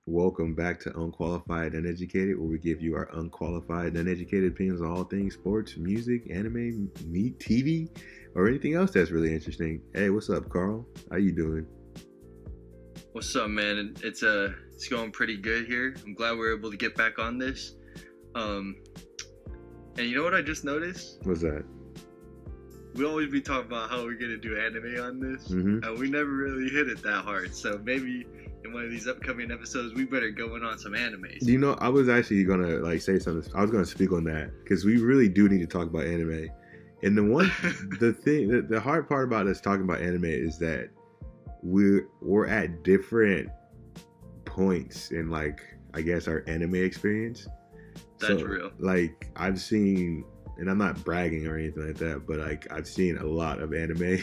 Welcome back to Unqualified Uneducated, where we give you our unqualified and uneducated opinions on all things sports, music, anime, meat, TV, or anything else that's really interesting. Hey, what's up, Carl? How you doing? What's up, man? It's going pretty good here. I'm glad we're able to get back on this. Um, and you know what I just noticed? What's that? We always be talking about how we're gonna do anime on this, Mm-hmm. and we never really hit it that hard. So maybe in one of these upcoming episodes, we better go in on some animes. You know, I was actually gonna say something. I was gonna speak on that because we really do need to talk about anime. And the hard part about us talking about anime is that we're at different points in I guess our anime experience. That's real. I've seen, and I'm not bragging or anything like that, but I've seen a lot of anime.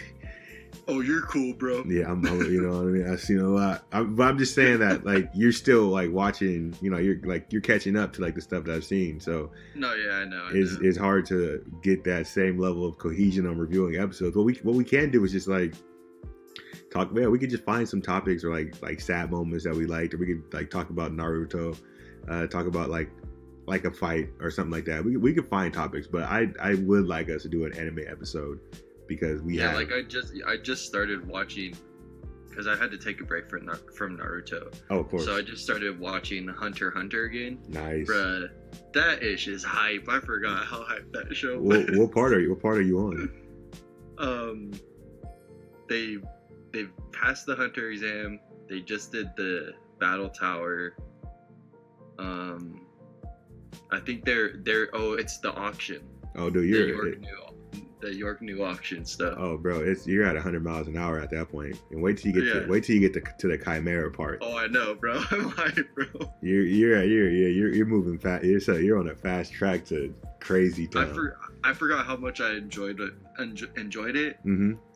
Oh, you're cool, bro. Yeah, I'm you know what I mean. I've seen a lot, but I'm just saying that you're still watching. You know, you're catching up to the stuff that I've seen. So No, yeah, I know. it's hard to get that same level of cohesion on reviewing episodes. What we can do is just talk. Yeah, we could just find some topics or like sad moments that we liked, or we could talk about Naruto, talk about like a fight or something like that. We could find topics, but I would like us to do an anime episode because I just started watching because I had to take a break from Naruto. Oh, of course. So I just started watching Hunter x Hunter again. Nice. Bruh, that ish is hype. I forgot how hype that show was. was. What part are you on? They've passed the Hunter exam. They just did the Battle Tower. I think they're it's the auction. Oh, dude, The York New auction stuff. Oh, bro, you're at 100 miles an hour at that point, and wait till you get to the Chimera part. Oh, I know, bro. I'm hyped, bro. You're moving fast. You're on a fast track to crazy time. I forgot how much I enjoyed it.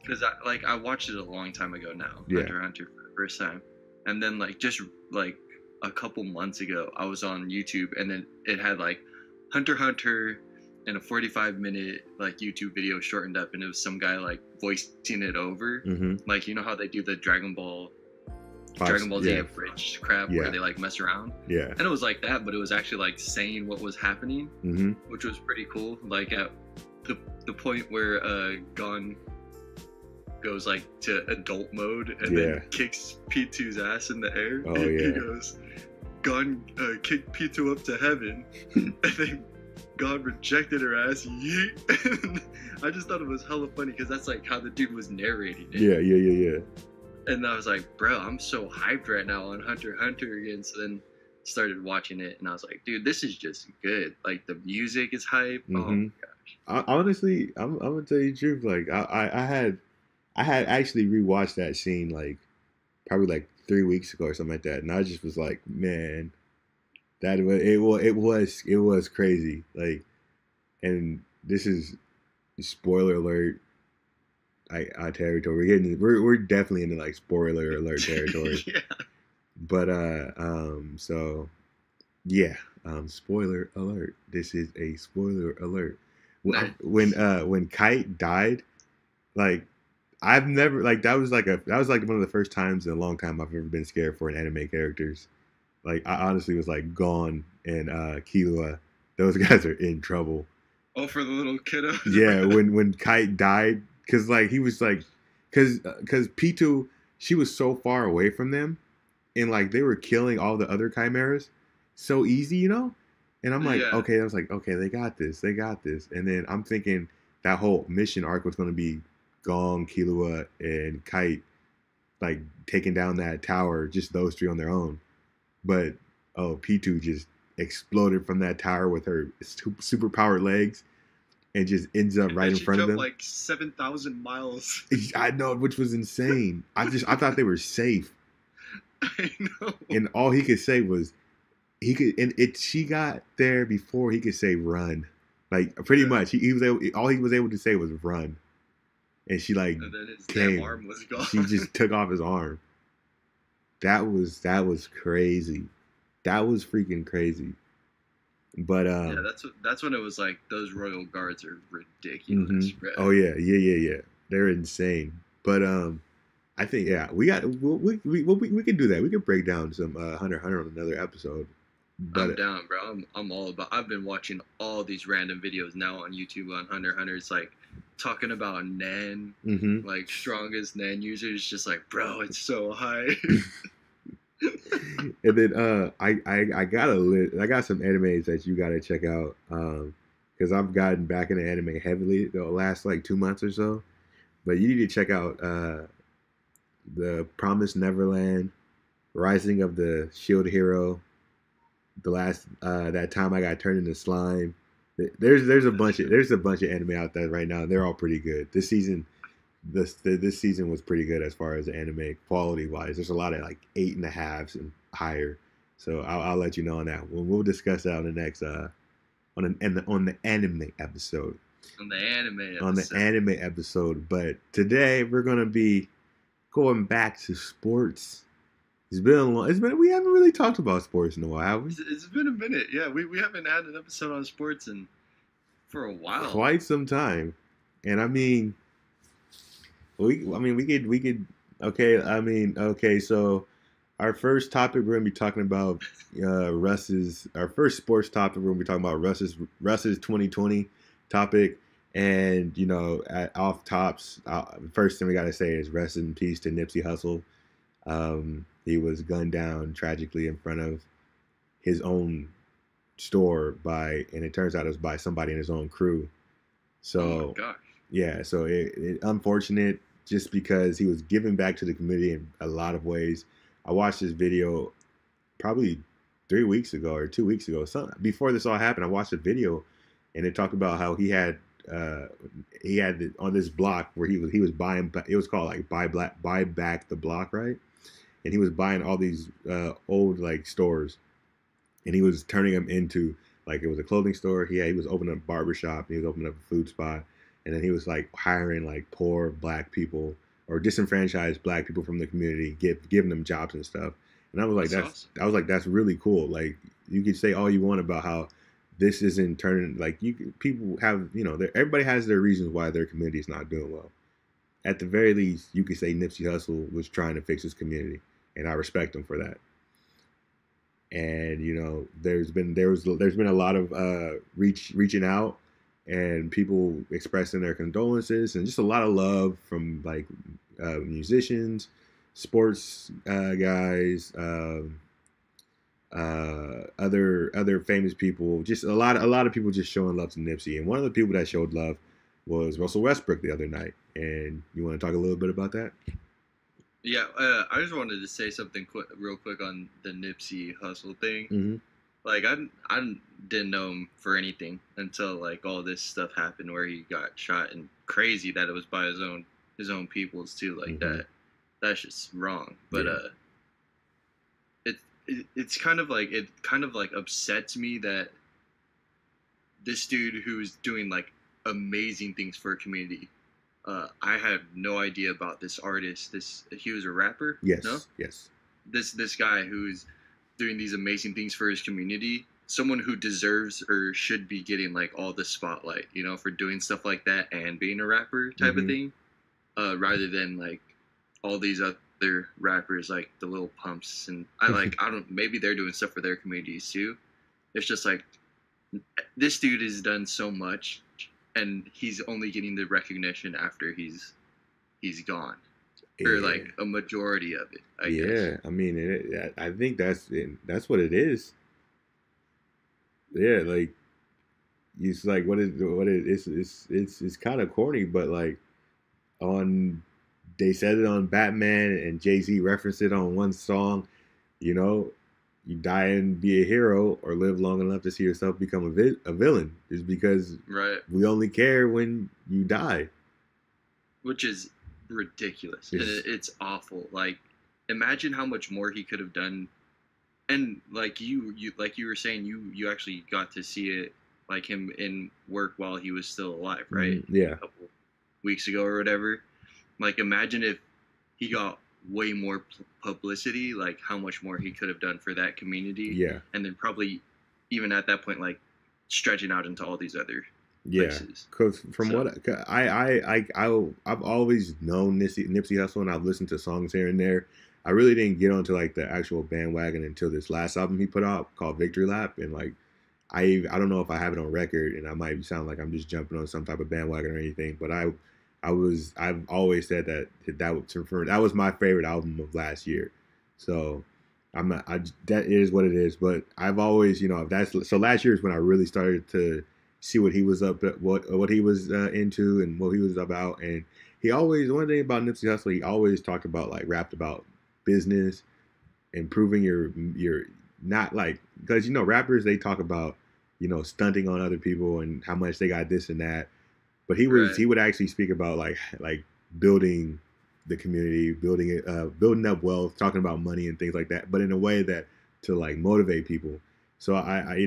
Because I watched it a long time ago now. Yeah. Hunter x Hunter for the first time, and then just a couple months ago, I was on YouTube, and then it had Hunter x Hunter in a 45-minute YouTube video shortened up, and it was some guy voicing it over. Mm-hmm. You know how they do the Dragon Ball Z abridged crap where they mess around. Yeah. And it was like that, but it was actually saying what was happening, mm-hmm. which was pretty cool. At the point where Gon goes to adult mode and then kicks P2's ass in the air. Oh, He goes, Gon kicked P2 up to heaven, and then God rejected her ass. Yeet. I just thought it was hella funny because that's how the dude was narrating it. Yeah. And I was like, bro, I'm so hyped right now on Hunter x Hunter again. So then started watching it, and I was like, dude, this is just good. The music is hype. Mm-hmm. Oh my gosh. Honestly, I'm gonna tell you the truth. I had actually rewatched that scene probably 3 weeks ago or something like that, and I just was like, man, it was crazy. And this is spoiler alert. Our territory. We're definitely into spoiler alert territory. Yeah. But so yeah, spoiler alert. This is a spoiler alert. Nice. When Kite died, I've never that was one of the first times in a long time I've ever been scared for an anime characters. I honestly was Gon and Killua. Those guys are in trouble. Oh, for the little kiddo. Yeah, when Kite died, because he was because P2, she was so far away from them, and they were killing all the other chimeras so easy, you know. And I'm okay, I was okay, they got this, and then I'm thinking that whole mission arc was going to be Gon, Killua, and Kite taking down that tower, just those three on their own. But P2 just exploded from that tower with her super powered legs and just ends up right in front of them. 7,000 miles. I know, which was insane. I thought they were safe. I know. And all he could say was she got there before he could say run. Pretty much all he was able to say was run. And she and then his came. Damn arm was gone. She just took off his arm. That was crazy. That was freaking crazy. But that's when it was those royal guards are ridiculous. Mm-hmm. Oh yeah. They're insane. But I think we can do that. We can break down some Hunter x Hunter on another episode. I'm But down, bro. I'm all about. I've been watching all these random videos now on YouTube on Hunter x Hunter. It's like talking about Nan, hmm like strongest Nan users. Just like, bro, it's so high. and then I got a list. I got some animes that you got to check out because I've gotten back into anime heavily the last like 2 months or so. But you need to check out the Promised Neverland, Rising of the Shield Hero, the last that time I got turned into slime. There's a bunch of anime out there right now. They're all pretty good. This season was pretty good as far as anime quality wise. There's a lot of like 8.5s and higher. So I'll let you know on that. We'll discuss that on the next on the anime episode. On the anime episode. But today we're gonna be going back to sports. It's been we haven't really talked about sports in a while, have we? It's been a minute. Yeah, we haven't had an episode on sports for a while. Quite some time. And I mean we could okay, so our first topic we're gonna be talking about our first sports topic we're gonna be talking about Russ's 2020 topic. And off tops, first thing we gotta say is rest in peace to Nipsey Hussle. He was gunned down tragically in front of his own store and it turns out it was by somebody in his own crew. So, oh my gosh. Yeah, so it unfortunate just because he was giving back to the community in a lot of ways. I watched this video probably 3 weeks ago or 2 weeks ago. Before this all happened, I watched a video and it talked about how he had on this block where he was buying. It was called like buy back the block, right? And he was buying all these old like stores, and he was turning them into like it was a clothing store. He was opening up a barbershop. He was opening up a food spot, and then he was like hiring like poor black people or disenfranchised black people from the community, giving them jobs and stuff. And I was like, awesome. That's really cool. Like you could say all you want about how this isn't turning like people have everybody has their reasons why their community is not doing well. At the very least, you could say Nipsey Hussle was trying to fix his community, and I respect him for that. And there's been a lot of reaching out and people expressing their condolences and just a lot of love from like musicians, sports guys, other famous people. Just a lot of people just showing love to Nipsey. And one of the people that showed love was Russell Westbrook the other night. And you want to talk a little bit about that? Yeah, I just wanted to say something real quick on the Nipsey Hussle thing. Mm-hmm. Like, I didn't know him for anything until like all this stuff happened where he got shot, and crazy that it was by his own peoples too. Like mm-hmm. that's just wrong. But it's kind of like upsets me that this dude who's doing like amazing things for a community. I had no idea about this artist. He was a rapper. Yes. No? Yes. This guy who's doing these amazing things for his community. Someone who deserves or should be getting like all the spotlight, for doing stuff like that and being a rapper type mm-hmm. of thing, rather than like all these other rappers like the Lil Pumps and maybe they're doing stuff for their communities too. It's just like this dude has done so much. And he's only getting the recognition after he's gone, or like a majority of it. I guess. Yeah, I mean, I think that's what it is. Yeah, like it's like it's kind of corny, but like they said it on Batman and Jay-Z referenced it on one song. You die and be a hero, or live long enough to see yourself become a villain. Is because we only care when you die, which is ridiculous. It's awful. Like, imagine how much more he could have done, and like you were saying, you actually got to see it, like him in work while he was still alive, right? Yeah, a couple weeks ago or whatever. Like, imagine if he got way more publicity, like how much more he could have done for that community. Yeah. And then probably even at that point, like stretching out into all these other Yeah, places. because from So, what I've always known Nipsey Hussle, and I've listened to songs here and there. I really didn't get onto like the actual bandwagon until this last album he put out called Victory Lap, and like I don't know if I have it on record, and I might sound like I'm just jumping on some type of bandwagon or anything, but I've always said that was my favorite album of last year. So I'm not that is what it is, but I've always so last year is when I really started to see what he was what he was into and what he was about, and he always one thing about Nipsey Hussle, he always talked about like rapped about business, improving your not like because rappers they talk about stunting on other people and how much they got this and that, but he would actually speak about like building the community, building it, building up wealth, talking about money and things like that, but in a way that to like motivate people. So I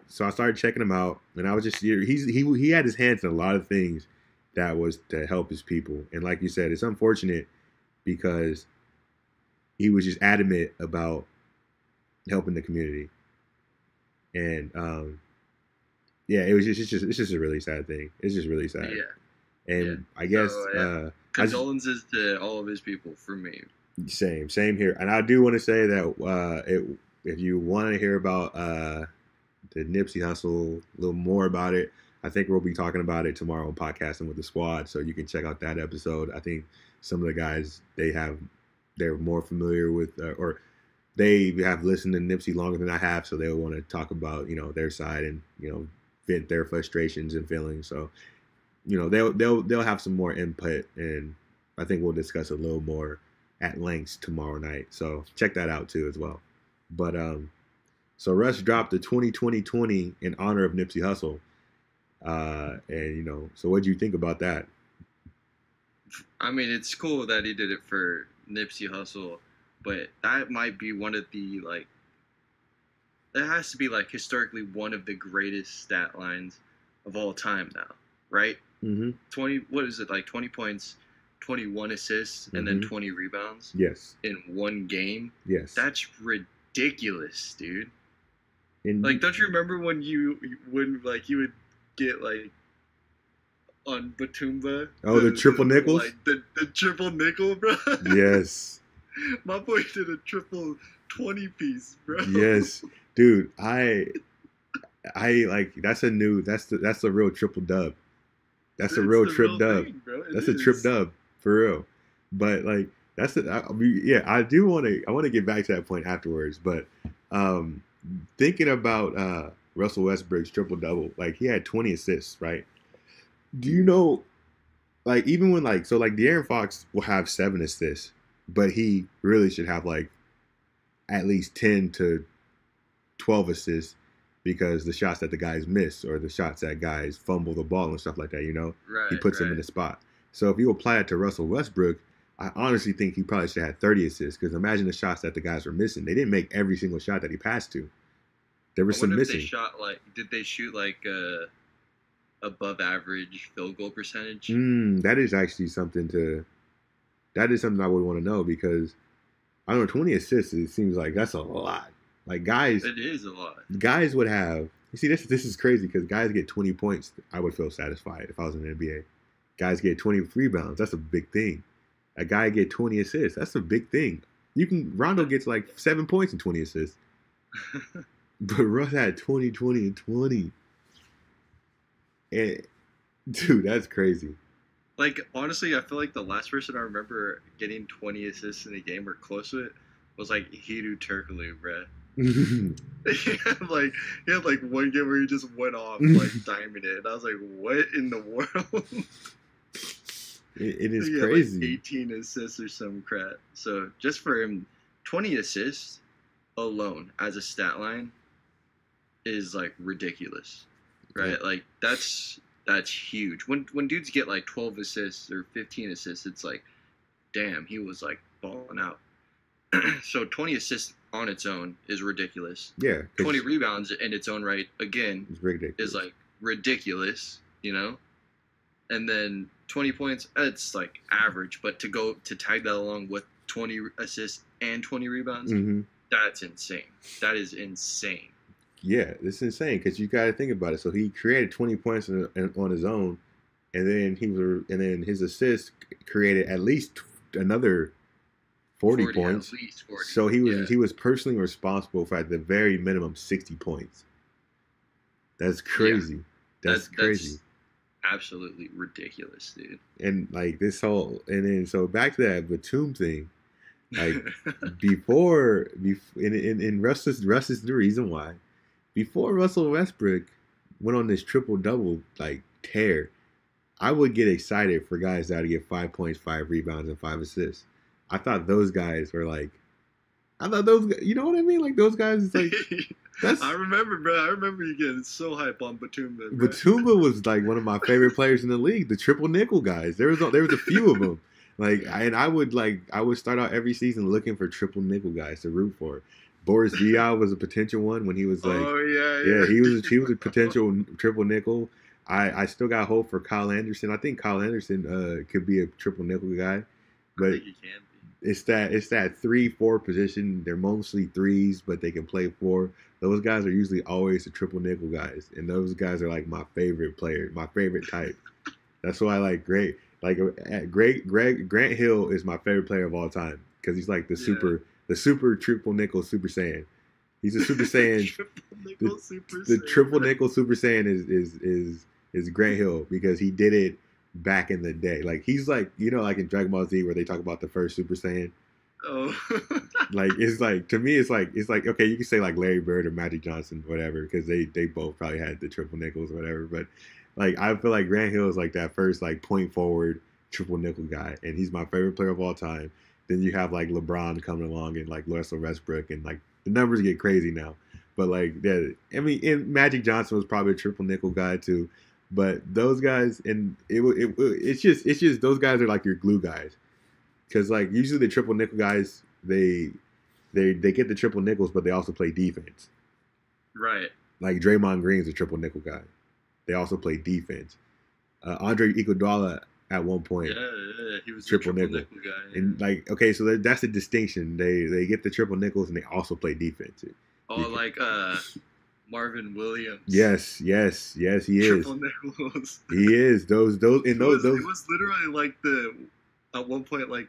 started checking him out, and I was just he had his hands in a lot of things that was to help his people, and like you said, it's unfortunate because he was just adamant about helping the community, and yeah, it's just a really sad thing. It's just really sad. Yeah. And I guess condolences to all of his people from me. Same here. And I do want to say that if you want to hear about the Nipsey Hussle, a little more about it, I think we'll be talking about it tomorrow on Podcasting with the Squad. So you can check out that episode. I think some of the guys they're more familiar with or they have listened to Nipsey longer than I have, so they'll want to talk about their side and vent their frustrations and feelings. So they'll have some more input, and I think we'll discuss a little more at length tomorrow night. So check that out too as well. But so Russ dropped the 2020 in honor of Nipsey Hussle, and so what do you think about that? I mean, it's cool that he did it for Nipsey Hussle, but that might be one of the it has to be like historically one of the greatest stat lines of all time now, right? Mm-hmm. 20 points, 21 assists, and then 20 rebounds. Yes. In one game. Yes. That's ridiculous, dude. Indeed. Like, don't you remember when you would get on Batumba? Oh, the triple nickels? Like the triple nickel, bro. Yes. My boy did a triple 20-piece, bro. Yes. Dude, I like that's a real triple dub. That's a real trip dub. That's a trip dub for real. But like I want to get back to that point afterwards. But thinking about Russell Westbrook's triple double, like he had 20 assists, right? Do you know, like even when De'Aaron Fox will have 7 assists, but he really should have like at least 10 to 12 assists because the shots that the guys miss or the shots that guys fumble the ball and stuff like that, he puts them in the spot. So if you apply it to Russell Westbrook, I honestly think he probably should have had 30 assists because imagine the shots that the guys were missing. They didn't make every single shot that he passed to. There were some missing. Did they shoot above average field goal percentage? That is actually something I would want to know because I don't know, 20 assists, it seems like that's a lot. Like guys, it is a lot. Guys would have. You see, this is crazy because guys get 20 points. I would feel satisfied if I was in the NBA. Guys get 20 rebounds. That's a big thing. A guy get 20 assists. That's a big thing. Rondo gets like 7 points and 20 assists. But Russ had 20, 20, and 20. And dude, that's crazy. Like honestly, I feel like the last person I remember getting 20 assists in a game or close to it was like Hidu Turkoglu, bruh. he had one game where he just went off diamond it, and I was like, what in the world? It is crazy. 18 assists or some crap. So just for him, 20 assists alone as a stat line is like ridiculous, right? Yeah. Like that's huge. When dudes get like 12 assists or 15 assists, it's like, damn, he was like balling out. So 20 assists on its own is ridiculous. Yeah. 20 rebounds in its own right, again, is like ridiculous, And then 20 points, it's like average. But to tag that along with 20 assists and 20 rebounds, that's insane. That is insane. Yeah, it's insane because you got to think about it. So he created 20 points on his own, and then his assist created at least another 40 points. At least 40. So he was personally responsible for at the very minimum 60 points. That's crazy. Yeah. That's crazy. That's absolutely ridiculous, dude. And like this whole and then so back to that Batum thing. Like before in Russ is the reason why. Before Russell Westbrook went on this triple double like tear, I would get excited for guys that would get 5 points, 5 rebounds, and 5 assists. I thought those guys were like, you know what I mean? Like those guys, like I remember, bro. I remember you getting so hype on Batumba. Batumba was like one of my favorite players in the league. The triple nickel guys. There was a few of them. I would start out every season looking for triple nickel guys to root for. Boris Diaw was a potential one when he was like, he was a potential triple nickel. I still got hope for Kyle Anderson. I think Kyle Anderson could be a triple nickel guy, but I think he can be. It's that 3-4 position. They're mostly threes, but they can play 4. Those guys are usually always the triple nickel guys, and those guys are like my favorite player, my favorite type. That's why I like Grant Hill is my favorite player of all time because he's like the super triple nickel Super Saiyan. He's a Super Saiyan. The triple nickel Super Saiyan is Grant Hill because he did it back in the day. Like he's like, like in Dragon Ball Z where they talk about the first Super Saiyan. Oh. Like it's like to me it's like okay, you can say like Larry Bird or Magic Johnson, whatever, because they both probably had the triple nickels or whatever. But like I feel like Grant Hill is like that first like point forward triple nickel guy, and he's my favorite player of all time. Then you have like LeBron coming along and like Russell Westbrook, and like the numbers get crazy now. But like I mean, and Magic Johnson was probably a triple nickel guy too. But those guys, and it's just those guys are like your glue guys, because like usually the triple nickel guys they get the triple nickels, but they also play defense. Right. Like Draymond Green's a triple nickel guy. They also play defense. Andre Iguodala at one point, he was triple nickel guy. Yeah. And like so that's the distinction. They get the triple nickels and they also play defense. Like Marvin Williams. Yes, he is. Triple nickels. He is. Those. It was literally like at one point, like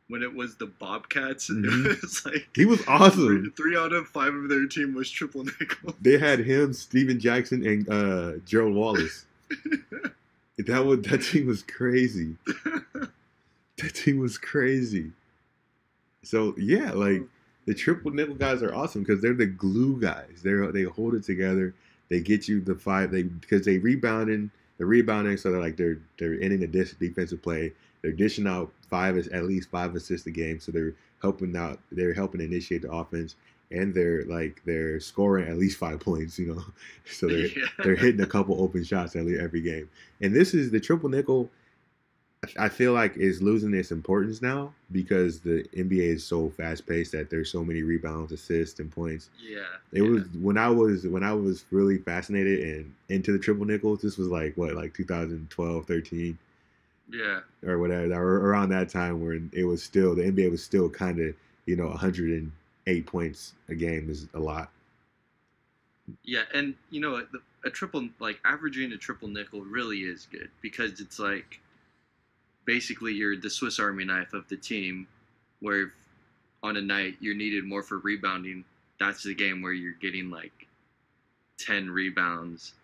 when it was the Bobcats, mm-hmm. It was like he was awesome. 3 out of 5 of their team was triple nickel. They had him, Steven Jackson, and Gerald Wallace. That team was crazy. That team was crazy. So yeah, like. The triple nickel guys are awesome because they're the glue guys. They hold it together. They get you the 5. Because they're rebounding, so they're ending the defensive play. They're dishing out at least 5 assists a game. So they're helping out. They're helping initiate the offense, and they're scoring at least 5 points. So they're hitting a couple open shots every game. And this is the triple nickel. I feel like is losing its importance now because the NBA is so fast paced that there's so many rebounds, assists, and points. Yeah. It was when I was really fascinated and into the triple nickels. This was like 2012, 13. Yeah. Or whatever, or around that time where it was still the NBA was still kind of 108 points a game is a lot. Yeah, and a triple averaging a triple nickel really is good because it's like. Basically, you're the Swiss Army knife of the team, where if on a night you're needed more for rebounding, that's the game where you're getting like 10 rebounds,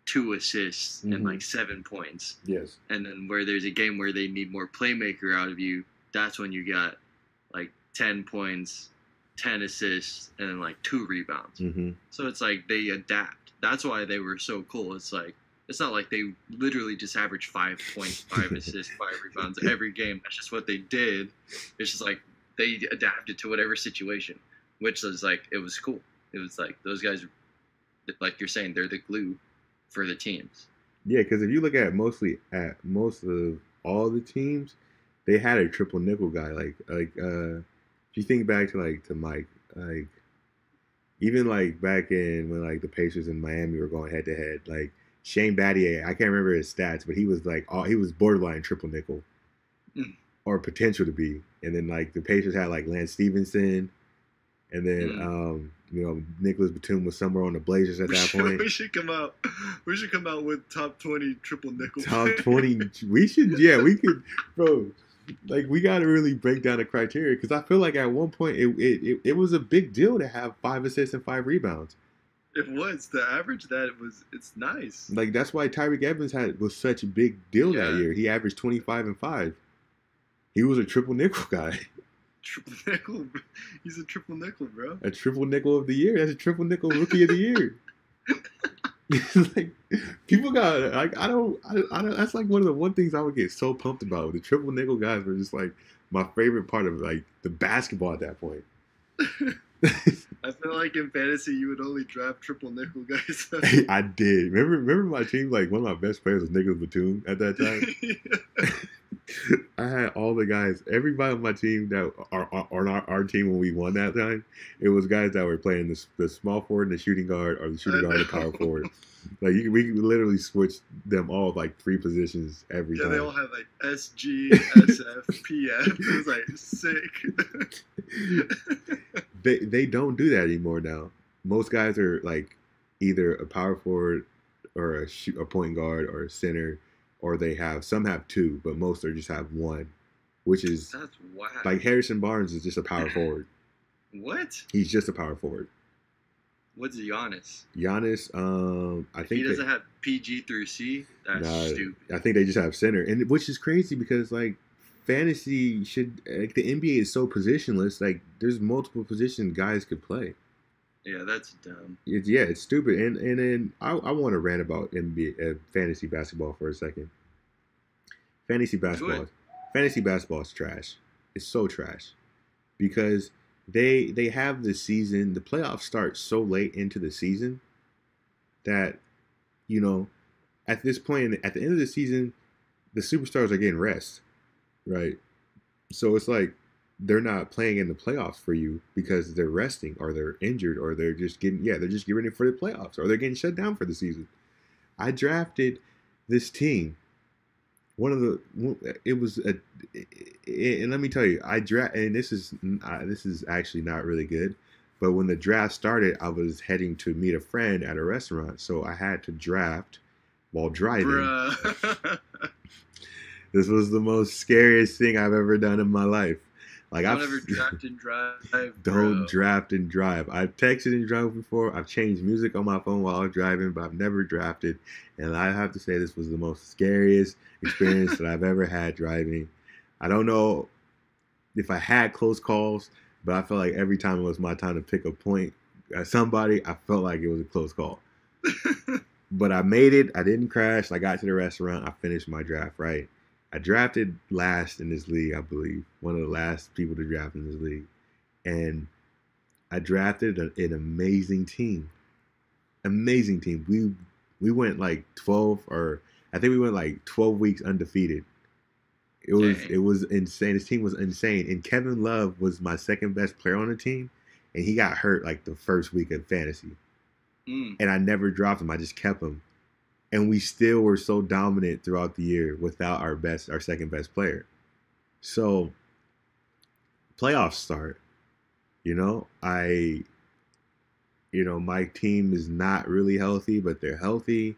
2 assists, mm-hmm. and like 7 points. Yes. And then where there's a game where they need more playmaker out of you, that's when you got like 10 points, 10 assists, and then like 2 rebounds. Mm-hmm. So it's like they adapt. That's why they were so cool. It's like, it's not like they literally just averaged 5 points, 5 assists, 5 rebounds every game. That's just what they did. It's just like they adapted to whatever situation, which was like, it was cool. It was like those guys, like you're saying, they're the glue for the teams. Yeah, because if you look at most of all the teams, they had a triple nickel guy. If you think back to Mike, like even like back in when like the Pacers and Miami were going head to head, like. Shane Battier, I can't remember his stats, but he was borderline triple nickel, or potential to be. And then like the Pacers had like Lance Stevenson, and then Nicholas Batum was somewhere on the Blazers at that point. We should come out. We should come out with top 20 triple nickel. Top 20. We should. Yeah, we could, bro. Like, we got to really break down the criteria, because I feel like at one point it was a big deal to have 5 assists and 5 rebounds. It was the average it's nice. Like, that's why Tyreek Evans was such a big deal that year. He averaged 25 and 5. He was a triple nickel guy. Triple nickel. He's a triple nickel, bro. A triple nickel of the year. That's a triple nickel rookie of the year. Like, people got like I don't. That's like one of the one things I would get so pumped about. The triple nickel guys were just like my favorite part of like the basketball at that point. I feel like in fantasy you would only draft triple nickel guys. I did. Remember my team, like one of my best players was Nicholas Batum at that time. I had all the guys, everybody on my team that are on our team when we won that time. It was guys that were playing the small forward and the shooting guard, or the shooting guard and the power forward. Like we literally switched them all like 3 positions every time. Yeah, they all had like SG, SF, PF. It was like sick. They don't do that anymore now. Most guys are like either a power forward or a point guard or a center, or some have 2, but most are just have 1, which is that's wild. Like Harrison Barnes is just a power forward. What? He's just a power forward. What's Giannis? I think he doesn't have PG through C. That's stupid. I think they just have center, and which is crazy because like fantasy should, like, the NBA is so positionless. Like, there's multiple positions guys could play. Yeah, that's dumb. It's stupid. And then I want to rant about NBA fantasy basketball for a second. Fantasy basketball is trash. It's so trash because they have the season. The playoffs start so late into the season that, at this point, at the end of the season, the superstars are getting rest, right? So it's like they're not playing in the playoffs for you because they're resting, or they're injured, or they're just getting ready for the playoffs, or they're getting shut down for the season. I drafted this team. And let me tell you, and this is actually not really good, but when the draft started, I was heading to meet a friend at a restaurant, so I had to draft while driving. Bruh. This was the most scariest thing I've ever done in my life. Like, don't ever draft and drive. Don't draft and drive. I've texted and drove before. I've changed music on my phone while I was driving, but I've never drafted. And I have to say, this was the most scariest experience that I've ever had driving. I don't know if I had close calls, but I felt like every time it was my time to pick a point at somebody, I felt like it was a close call. But I made it. I didn't crash. I got to the restaurant. I finished my draft, right? I drafted last in this league, I believe. One of the last people to draft in this league. And I drafted an amazing team. Amazing team. We went like 12, or I think we went like 12 weeks undefeated. It was insane. This team was insane. And Kevin Love was my second best player on the team. And he got hurt like the first week of fantasy. And I never dropped him. I just kept him. And we still were so dominant throughout the year without our second best player. So playoffs start. My team is not really healthy, but they're healthy.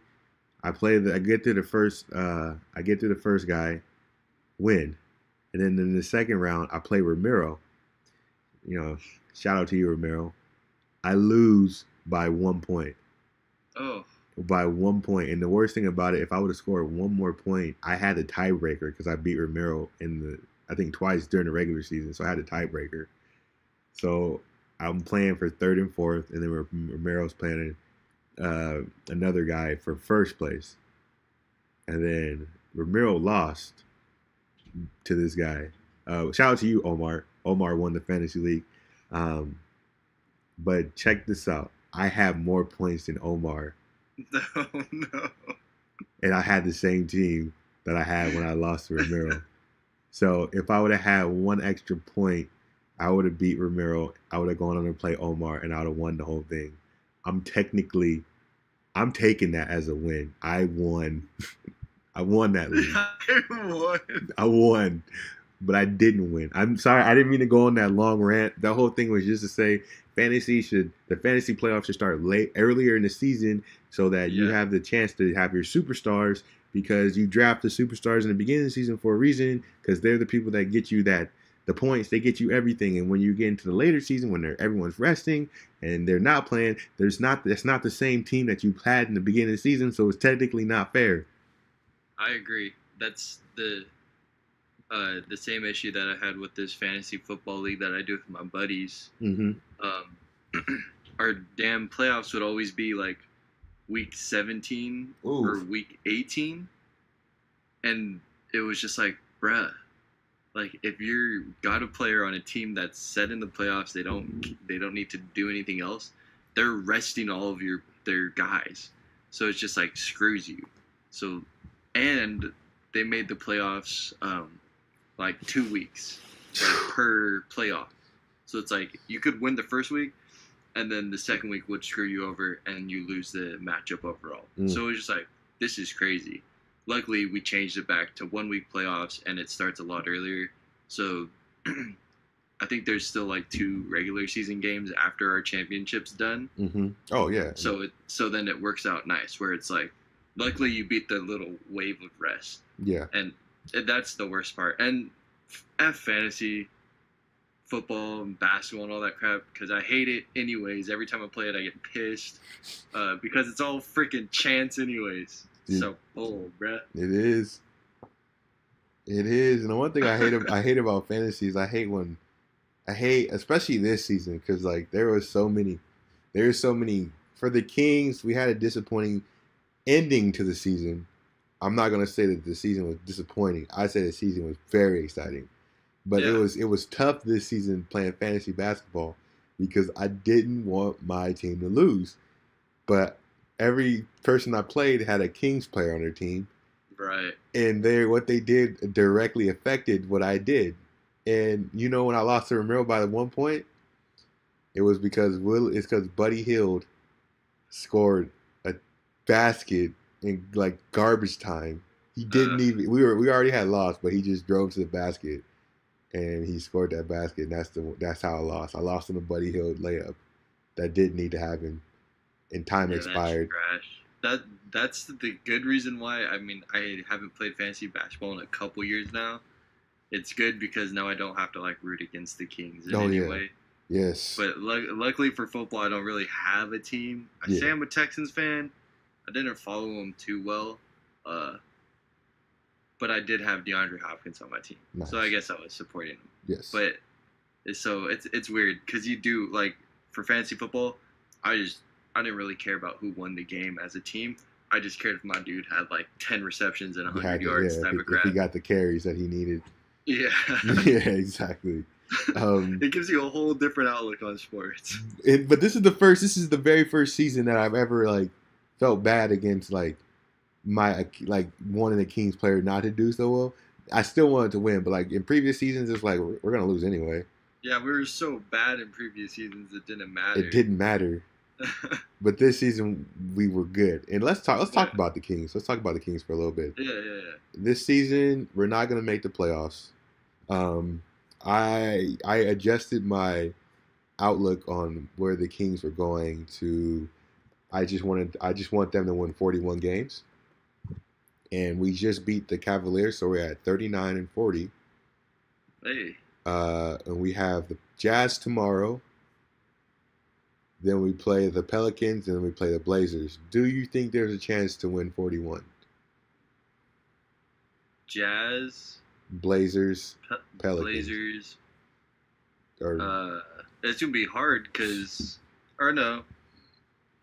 I get through the first guy, win. And then in the second round, I play Ramiro. Shout out to you, Ramiro. I lose by 1 point. Oh. By 1 point. And the worst thing about it, if I would have scored one more point, I had the tiebreaker because I beat Ramiro I think twice during the regular season. So I had a tiebreaker. So I'm playing for third and fourth, and then Ramiro's playing another guy for first place. And then Ramiro lost to this guy. Shout out to you, Omar. Omar won the fantasy league. But check this out. I have more points than Omar. No. And I had the same team that I had when I lost to Ramiro. So if I would have had one extra point, I would have beat Ramiro. I would have gone on to play Omar, and I would have won the whole thing. I'm taking that as a win. I won. I won that league. I won. I won. but I didn't win. I'm sorry, I didn't mean to go on that long rant. The whole thing was just to say the fantasy playoffs should start earlier in the season so that you have the chance to have your superstars, because you draft the superstars in the beginning of the season for a reason, because they're the people that get you the points, they get you everything. And when you get into the later season, when everyone's resting and they're not playing, that's not the same team that you had in the beginning of the season, so it's technically not fair. I agree. That's the same issue that I had with this fantasy football league that I do with my buddies. Mm-hmm. Our damn playoffs would always be like week 17 or week 18, and it was just like, bruh, like if you got a player on a team that's set in the playoffs, they don't need to do anything else. They're resting all of their guys, so it's just like screws you. So, and they made the playoffs like 2 weeks per playoff. So it's like you could win the first week, and then the second week would screw you over, and you lose the matchup overall. So it was just like, this is crazy. Luckily, we changed it back to 1 week playoffs, and it starts a lot earlier. So I think there's still like 2 regular season games after our championship's done. Mm-hmm. Oh yeah. So then it works out nice, where it's like, luckily you beat the little wave of rest. Yeah. And that's the worst part. And F fantasy football and basketball and all that crap, because I hate it anyways. Every time I play it, I get pissed because it's all freaking chance anyways. Dude, so, bruh. It is. And the one thing I hate about fantasy is I hate especially this season, because like there's so many for the Kings. We had a disappointing ending to the season. I'm not gonna say that the season was disappointing. I say the season was very exciting. But it was tough this season playing fantasy basketball because I didn't want my team to lose. But every person I played had a Kings player on their team. Right. And what they did directly affected what I did. And you know, when I lost to Ramiro by 1 point, it was because Buddy Hield scored a basket in like garbage time. He didn't even we already had lost, but he just drove to the basket. And he scored that basket, and that's how I lost. I lost on a Buddy Hield layup that didn't need to happen, and time expired. That's trash. That's the good reason why. I mean, I haven't played fantasy basketball in a couple years now. It's good because now I don't have to like root against the Kings in any way. Yes. But luckily for football, I don't really have a team. I say I'm a Texans fan. I didn't follow them too well. But I did have DeAndre Hopkins on my team, so I guess I was supporting him. Yes. But so it's weird because you do like for fantasy football, I didn't really care about who won the game as a team. I just cared if my dude had like 10 receptions and 100 yards type of crap. If he got the carries that he needed. Yeah. Yeah, exactly. It gives you a whole different outlook on sports. But this is the very first season that I've ever like felt bad against like my like wanting a Kings player not to do so well. I still wanted to win, but like in previous seasons, it's like we're gonna lose anyway. Yeah, we were so bad in previous seasons, it didn't matter. It didn't matter. But this season we were good. And let's talk about the Kings. Let's talk about the Kings for a little bit. Yeah. This season we're not gonna make the playoffs. I adjusted my outlook on where the Kings were going to. I just want them to win 41 games. And we just beat the Cavaliers, so we're at 39-40. Hey. And we have the Jazz tomorrow. Then we play the Pelicans, and then we play the Blazers. Do you think there's a chance to win 41? Jazz. Blazers. Pelicans. Blazers. It's gonna be hard because, or no,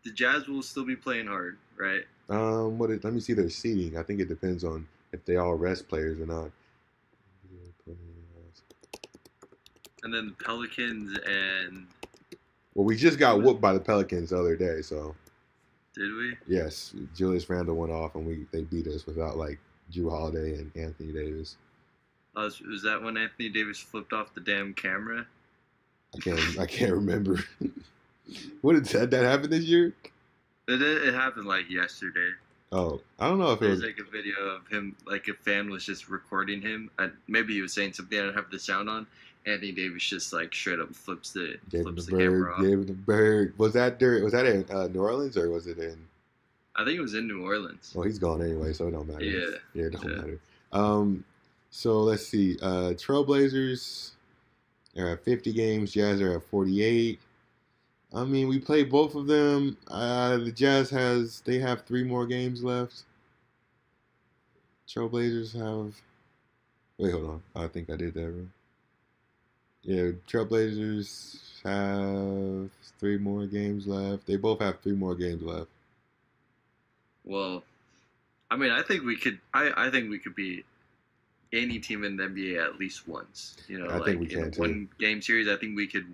the Jazz will still be playing hard, right? Let me see their seeding. I think it depends on if they all rest players or not. And then the Pelicans and. Well, we just got whooped by the Pelicans the other day, so. Did we? Yes, Julius Randle went off, and they beat us without like Drew Holiday and Anthony Davis. Was that when Anthony Davis flipped off the damn camera? I can't remember. What did that happen this year? It happened like yesterday. Oh, I don't know if it There's was. like a video of him, like a fan was just recording him. And maybe he was saying something. I don't have the sound on. Anthony Davis just like straight up Gave him the flips the bird. camera off. Gave him the bird. Was that during? Was that in New Orleans or was it in? I think it was in New Orleans. Well, he's gone anyway, so it don't matter. Yeah. Yeah, it don't Yeah. matter. So let's see. Trailblazers are at 50 games. Jazz are at 48. I mean, we played both of them. The Jazz they have 3 more games left. Trailblazers have. Wait, hold on. I think I did that wrong. Yeah, Trailblazers have 3 more games left. They both have 3 more games left. Well, I mean, I think we could. I think we could beat any team in the NBA at least once. You know, I like think we in can a too. one game series, I think we could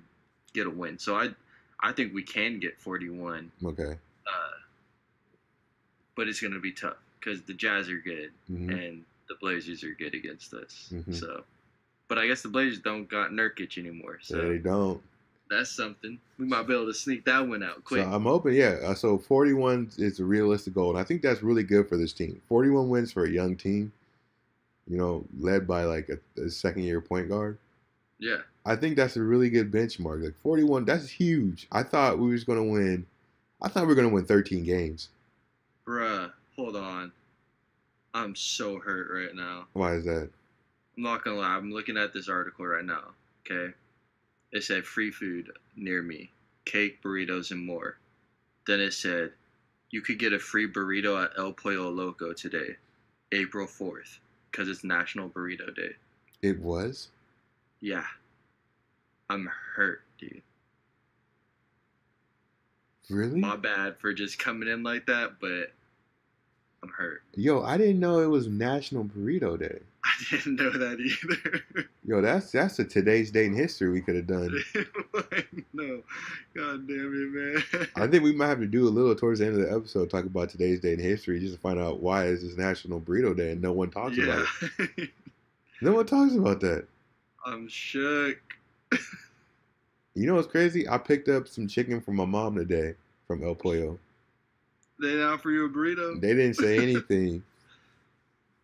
get a win. So I think we can get 41. Okay. But it's gonna be tough because the Jazz are good Mhm. and the Blazers are good against us. Mhm. So, but I guess the Blazers don't got Nurkic anymore. So They don't. that's something. We might be able to sneak that one out quick. So I'm hoping, yeah. So 41 is a realistic goal, and I think that's really good for this team. 41 wins for a young team, led by like a second-year point guard. Yeah. I think that's a really good benchmark. Like 41, that's huge. I thought we were going to win. I thought we were going to win 13 games. Bruh, hold on. I'm so hurt right now. Why is that? I'm not gonna lie. I'm looking at this article right now. Okay. It said free food near me, cake, burritos, and more. Then it said you could get a free burrito at El Pollo Loco today, April 4th, because it's National Burrito Day. It was? Yeah. I'm hurt, dude. Really? My bad for just coming in like that, but I'm hurt. Yo, I didn't know it was National Burrito Day. I didn't know that either. Yo, that's a today's date in history we could have done. No. God damn it, man. I think we might have to do a little towards the end of the episode talk about today's date in history just to find out why is this National Burrito Day and no one talks about it. No one talks about that. I'm shook. You know what's crazy? I picked up some chicken from my mom today from El Pollo. They didn't offer you a burrito? They didn't say anything.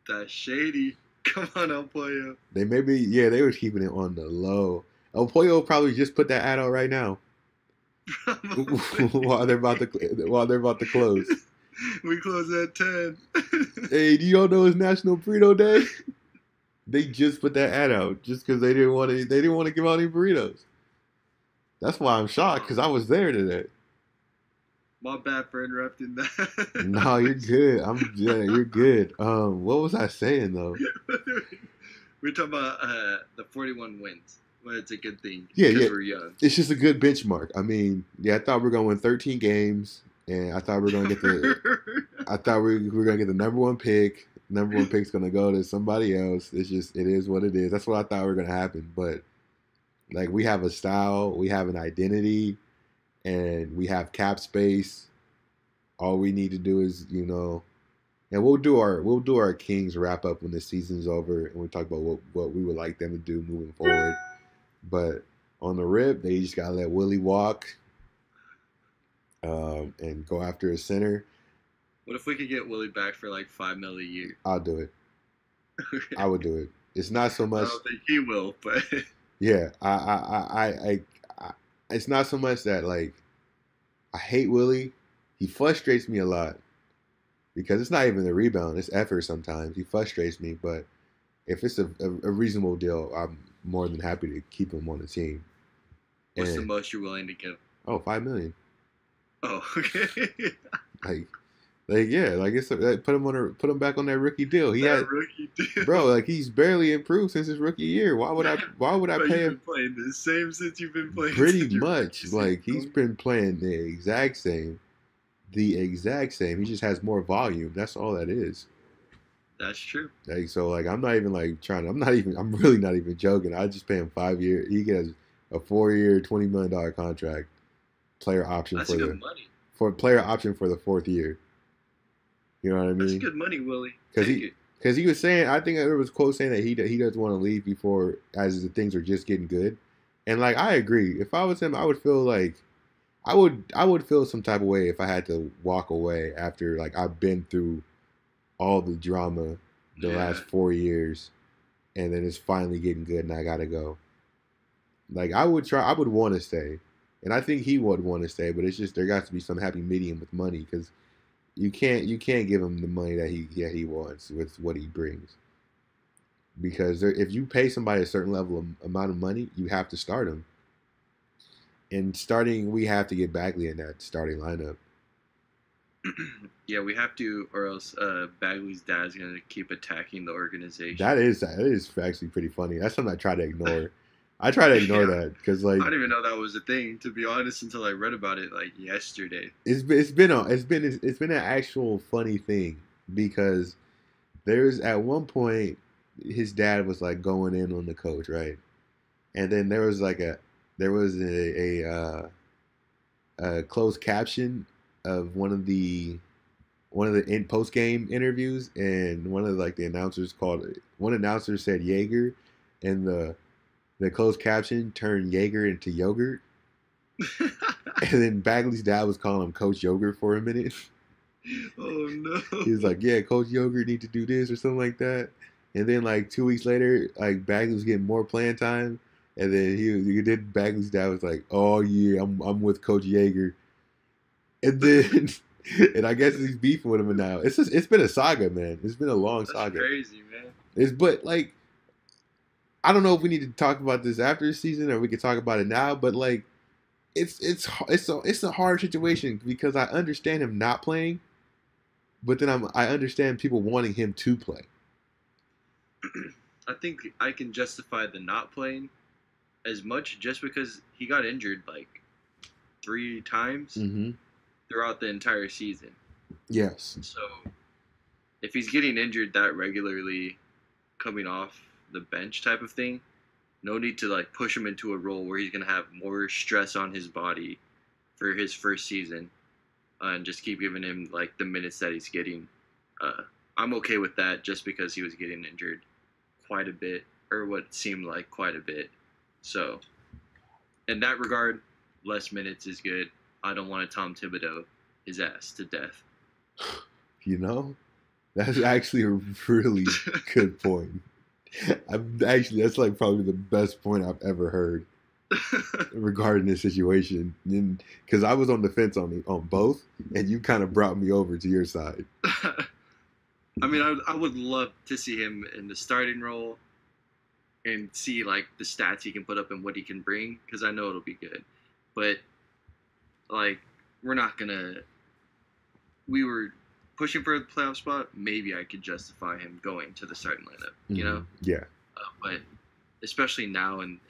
That's shady. Come on, El Pollo. They were keeping it on the low. El Pollo probably just put that ad out right now while they're about to close. We close at 10. Hey, do y'all know it's National Burrito Day? They just put that ad out just because they didn't want to give out any burritos. That's why I'm shocked because I was there today. My bad for interrupting that. No, you're good. You're good. What was I saying though? We're talking about the 41 wins. Well, it's a good thing. Yeah. Because we're young. It's just a good benchmark. I mean, yeah, I thought we were gonna win 13 games, and I thought we were gonna get the number one pick. Number one pick's gonna go to somebody else. It is what it is. That's what I thought were gonna happen. But like, we have a style, we have an identity, and we have cap space. All we need to do is, and we'll do our Kings wrap up when the season's over, and we talk about what we would like them to do moving forward. But on the rip, they just gotta let Willie walk, and go after a center. What if we could get Willie back for like $5 million a year? I'll do it. I would do it. It's not so much. I don't think he will, but yeah, I it's not so much that like I hate Willie. He frustrates me a lot because it's not even the rebound; it's effort. Sometimes he frustrates me, but if it's a reasonable deal, I'm more than happy to keep him on the team. What's the most you're willing to give? Oh, $5 million. Oh, okay. It's put him back on that rookie deal. Rookie deal. Bro, like he's barely improved since his rookie year. Why would I pay him? You've been playing the same since you've been playing. Pretty much, like he's been playing the exact same. He just has more volume. That's all that is. That's true. Like so, like I'm really not even joking. I just pay him 5 years. He gets a 4-year, $20 million contract. Player option That's good money. For player option for the 4th year. You know what I mean? That's good money, Willie. Because he was saying, I think there was a quote saying that he doesn't want to leave before as the things are just getting good. And like I agree. If I was him, I would feel like I would feel some type of way if I had to walk away after like I've been through all the drama the Yeah. last 4 years, and then it's finally getting good, and I gotta go. Like I would want to stay, and I think he would want to stay, but it's just there got to be some happy medium with money because you can't give him the money that he wants with what he brings. Because if you pay somebody a certain level of amount of money, you have to start them. And starting, we have to get Bagley in that starting lineup. Yeah, we have to, or else Bagley's dad's gonna keep attacking the organization. That is actually pretty funny. That's something I try to ignore. I try to ignore Yeah. that because like I didn't even know that was a thing, to be honest, until I read about it like yesterday. it's been an actual funny thing because there's at one point his dad was like going in on the coach, right? And then there was a closed caption of one of the in post game interviews, and one of like the announcers called one announcer said Jaeger, and the closed caption turned Jaeger into yogurt, and then Bagley's dad was calling him Coach Yogurt for a minute. Oh no! He was like, "Yeah, Coach Yogurt need to do this or something like that." And then like 2 weeks later, like Bagley was getting more playing time, and then he did. Bagley's dad was like, "Oh yeah, I'm with Coach Jaeger," and then and I guess he's beefing with him now. It's been a saga, man. It's been a long That's saga. crazy, man. But like I don't know if we need to talk about this after the season or we can talk about it now. But like it's a hard situation because I understand him not playing, but then I understand people wanting him to play. I think I can justify the not playing as much just because he got injured like 3 times Mm-hmm. throughout the entire season. Yes. So if he's getting injured that regularly, coming off the bench type of thing, no need to like push him into a role where he's gonna have more stress on his body for his first season, and just keep giving him like the minutes that he's getting. I'm okay with that just because he was getting injured quite a bit, or what seemed like quite a bit. So in that regard, less minutes is good. I don't want to Tom Thibodeau his ass to death. You know, that's actually a really good point. That's like probably the best point I've ever heard regarding this situation. Because I was on the fence on both, and you kind of brought me over to your side. I mean, I would love to see him in the starting role and see like the stats he can put up and what he can bring, because I know it'll be good. But like, we were pushing for the playoff spot. Maybe I could justify him going to the starting lineup, you know? Yeah. But especially now and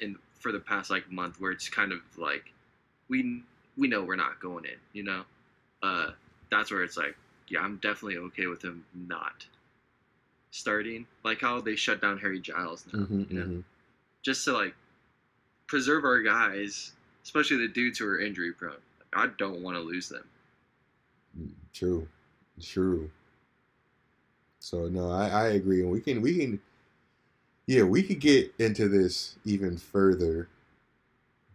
for the past like month, where it's kind of like we know we're not going in, you know? That's where it's like, yeah, I'm definitely okay with him not starting. Like how they shut down Harry Giles now, you know? Just to like preserve our guys, especially the dudes who are injury prone. I don't want to lose them. True. So no, I agree, and we can we could get into this even further,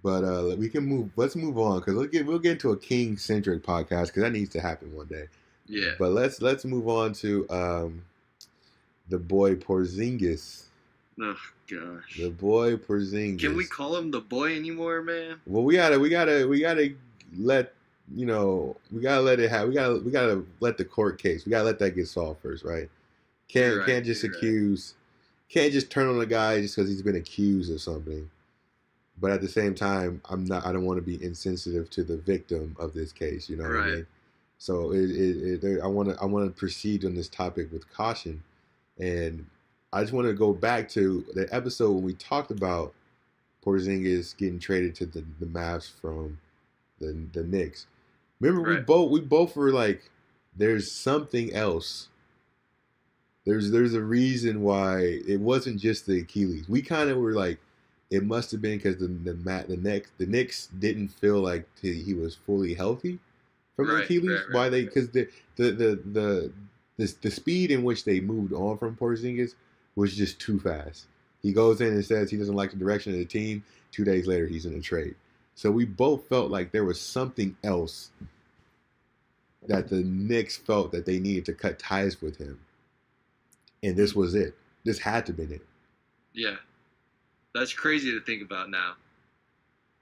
but let's move on because we'll get into a King centric podcast because that needs to happen one day. Yeah. But let's move on to the boy Porzingis. Oh gosh. The boy Porzingis. Can we call him the boy anymore, man? Well, we gotta let we gotta let it have. We gotta let the court case. We gotta let that get solved first, right? Can't just turn on a guy just because he's been accused of something. But at the same time, I don't want to be insensitive to the victim of this case. You know what I mean? So I want to proceed on this topic with caution, and I just want to go back to the episode when we talked about Porzingis getting traded to the Mavs from the Knicks. Remember, we both were like, "There's something else. There's a reason why it wasn't just the Achilles." We kind of were like, it must have been because the Knicks didn't feel like he was fully healthy from the Achilles. Why they? Because the speed in which they moved on from Porzingis was just too fast. He goes in and says he doesn't like the direction of the team. 2 days later, he's in a trade. So we both felt like there was something else that the Knicks felt that they needed to cut ties with him. And this was it. This had to be it. Yeah. That's crazy to think about now.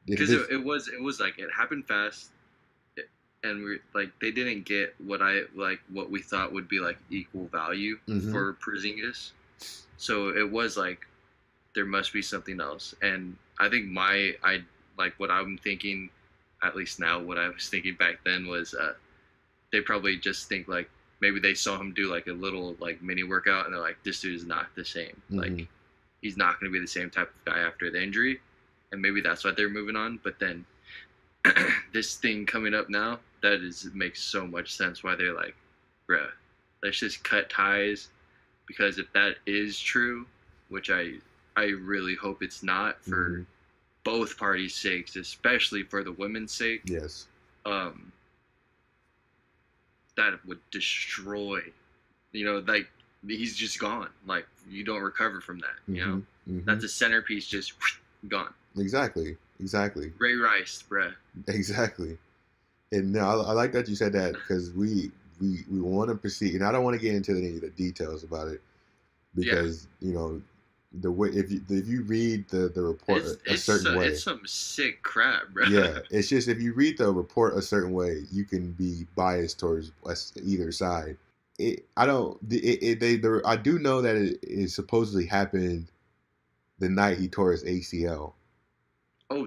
Because it was like it happened fast, and we like they didn't get what we thought would be like equal value for Porzingis. So it was like there must be something else. And I think what I'm thinking, at least now, what I was thinking back then was they probably just think like maybe they saw him do like a little like mini workout and they're like, this dude is not the same. Like he's not going to be the same type of guy after the injury. And maybe that's why they're moving on. But then this thing coming up now, makes so much sense why they're like, bruh, let's just cut ties. Because if that is true, which I really hope it's not for both parties' sakes, especially for the women's sake. Yes. That would destroy, like he's just gone. Like you don't recover from that, you know? That's a centerpiece just gone. Exactly. Ray Rice, bruh. Exactly. And now I like that you said that because we want to proceed, and I don't want to get into any of the details about it because the way if you read the report a certain way, it's some sick crap, bro. Yeah, it's just if you read the report a certain way, you can be biased towards either side. I do know that it supposedly happened the night he tore his ACL. I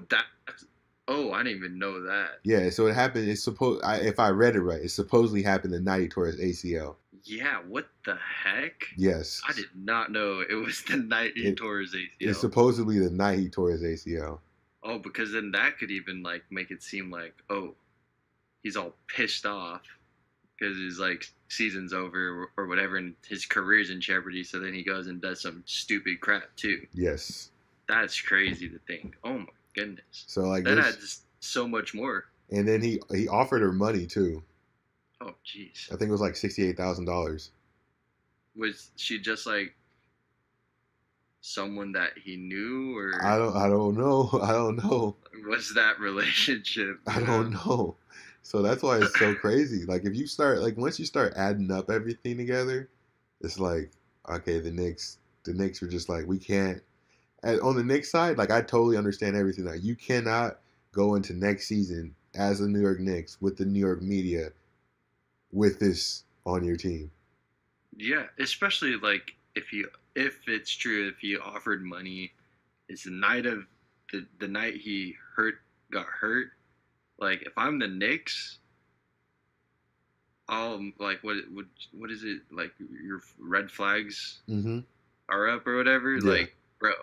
didn't even know that. Yeah, so it happened. If I read it right, it supposedly happened the night he tore his ACL. Yeah, what the heck? Yes. I did not know it was the night he tore his ACL. It's supposedly the night he tore his ACL. Oh, because then that could even like make it seem like, he's all pissed off because his like season's over or whatever, and his career's in jeopardy. So then he goes and does some stupid crap too. Yes. That's crazy to think. Oh my goodness. So like that adds so much more. And then he offered her money too. Oh jeez. I think it was like $68,000. Was she just like someone that he knew, or I don't know. What's that relationship? I don't know. So that's why it's so crazy. Like if you start once you start adding up everything together, it's like, okay, the Knicks were just like, we can't. And on the Knicks side, like I totally understand everything. Like you cannot go into next season as the New York Knicks with the New York media with this on your team. Yeah, especially like if it's true, if he offered money, it's the night of the night he got hurt. Like if I'm the Knicks, I'll like what is it like your red flags are up or whatever. Yeah. Like bro, if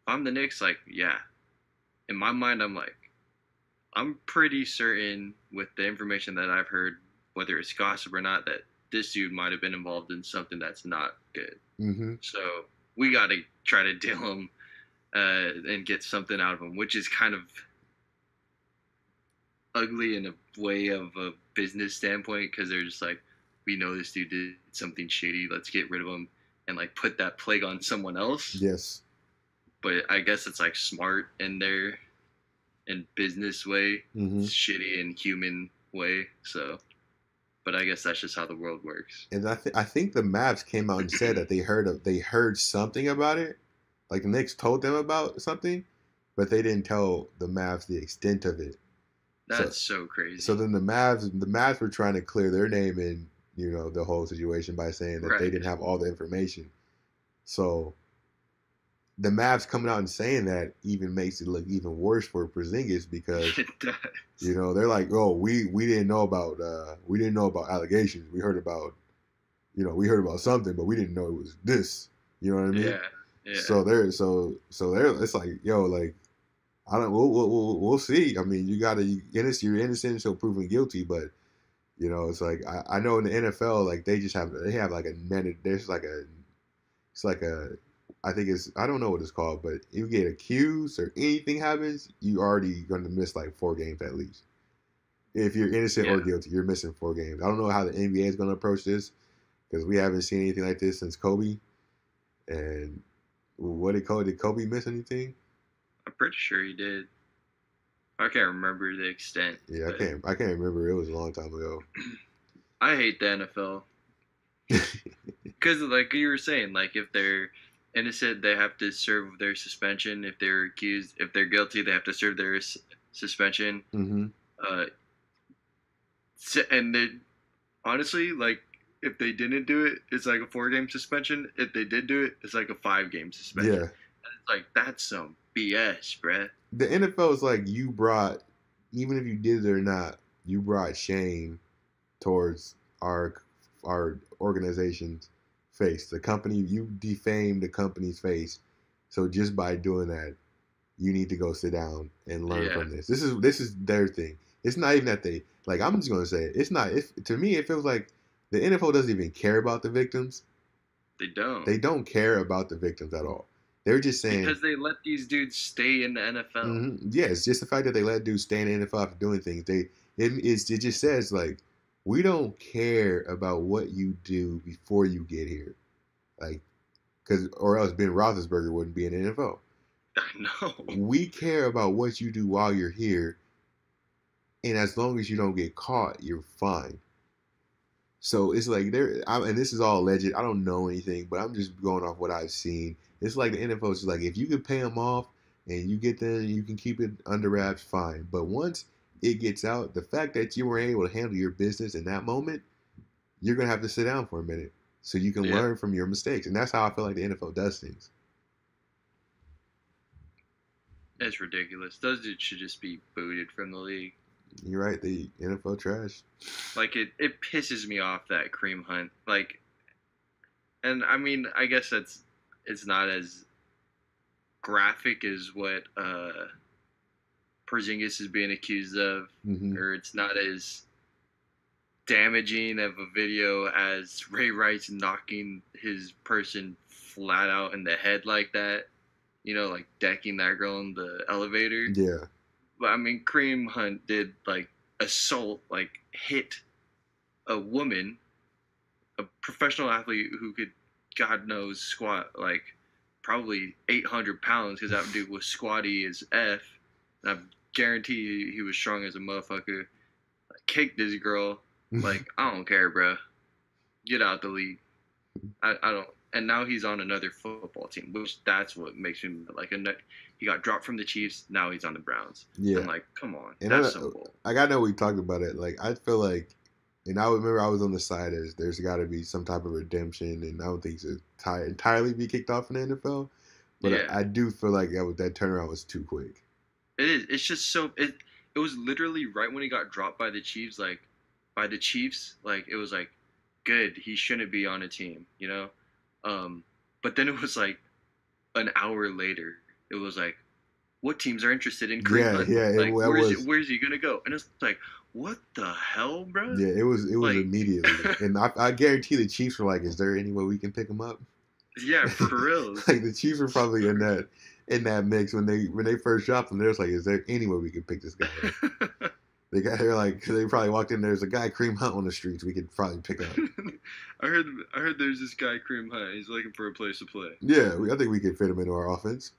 I'm the Knicks, like yeah, in my mind I'm like I'm pretty certain with the information that I've heard, whether it's gossip or not, that this dude might have been involved in something that's not good. So we got to try to deal him and get something out of him, which is kind of ugly in a way of a business standpoint because they're just like, we know this dude did something shady, let's get rid of him and like put that plague on someone else. Yes. But I guess it's like smart in their business way, shitty in human way. So, but I guess that's just how the world works. And I think the Mavs came out and said that they heard something about it, like the Knicks told them about something, but they didn't tell the Mavs the extent of it. That's so crazy. So then the Mavs were trying to clear their name in the whole situation by saying that they didn't have all the information. So the Mavs coming out and saying that even makes it look even worse for Porzingis because it does. They're like, oh, we didn't know about allegations. We heard about something, but we didn't know it was this. You know what I mean? Yeah. So they're it's like, yo, like we'll see. I mean, you're innocent until proven guilty, but it's like I know in the NFL, like they have like I think I don't know what it's called, but if you get accused or anything happens, you already going to miss like 4 games at least. If you're innocent or guilty, you're missing 4 games. I don't know how the NBA is going to approach this because we haven't seen anything like this since Kobe. And did Kobe miss anything? I'm pretty sure he did. I can't remember the extent. Yeah, But I can't remember. It was a long time ago. I hate the NFL because, like you were saying, like if they're innocent, they have to serve their suspension. If they're accused, if they're guilty, they have to serve their suspension. Hmm. Uh, and they honestly, like, if they didn't do it, it's like a 4 game suspension. If they did do it, it's like a 5 game suspension. Yeah, And it's like that's some BS, bruh. the NFL is like you brought, even if you did it or not, you brought shame towards our organization's face. The company, you defamed the company's face. So just by doing that, you need to go sit down and learn Yeah, from this. This is their thing. It's not even that they like. I'm just gonna say it. It's not. If to me, it feels like the NFL doesn't even care about the victims. they don't They don't care about the victims at all. They're just saying, because they let these dudes stay in the NFL. yeah, it's just the fact that they let dudes stay in the NFL after doing things. It just says like we don't care about what you do before you get here, like because or else Ben Roethlisberger wouldn't be in the NFL. I know. We care about what you do while you're here, and as long as you don't get caught, you're fine. So it's like and this is all alleged. I don't know anything, but I'm just going off what I've seen. It's like the NFL is like if you can pay them off and you get them, you can keep it under wraps, fine. But once it gets out, the fact that you were able to handle your business in that moment, you're gonna have to sit down for a minute so you can Yeah, learn from your mistakes, and that's how I feel like the NFL does things. it's ridiculous. Those dudes should just be booted from the league. You're right, the NFL trash. Like it pisses me off that Kareem Hunt. Like, and I mean, I guess it's not as graphic as what Porzingis is being accused of, Hmm. or it's not as damaging of a video as Ray Rice knocking his person flat out in the head like that. You know, like decking that girl in the elevator. Yeah, But I mean, Kareem Hunt did like assault, like hit a woman, a professional athlete who could, God knows, squat like probably 800 pounds because that dude was squatty as F. And I guarantee he was strong as a motherfucker. Kicked this girl. Like, I don't care, bro. Get out the league. I don't. And now he's on another football team, which that's what makes him like he got dropped from the Chiefs. Now he's on the Browns. yeah. I'm like, come on, And that's so bull. like I know we talked about it. Like I feel like, and I remember I was on the side as there's got to be some type of redemption, and I don't think it's entirely be kicked off in the NFL. But Yeah, I do feel like that turnaround was too quick. it is. It's just so it was literally right when he got dropped by the Chiefs. Like by the Chiefs, like it was like good. He shouldn't be on a team, you know. But then it was like an hour later. It was like, what teams are interested in Kareem Yeah, Hunt? yeah, Like, was. where's he gonna go? And it's like, what the hell, bro? Yeah, it was Like, immediately, and I guarantee the Chiefs were like, "Is there any way we can pick him up?" yeah, for real. Like the Chiefs were probably in that mix when they first dropped him. They was like, "Is there any way we can pick this guy up?" They're like, they probably walked in. There's a guy Kareem Hunt on the streets. We could probably pick up. I heard there's this guy Kareem Hunt. He's looking for a place to play. Yeah, I think we could fit him into our offense.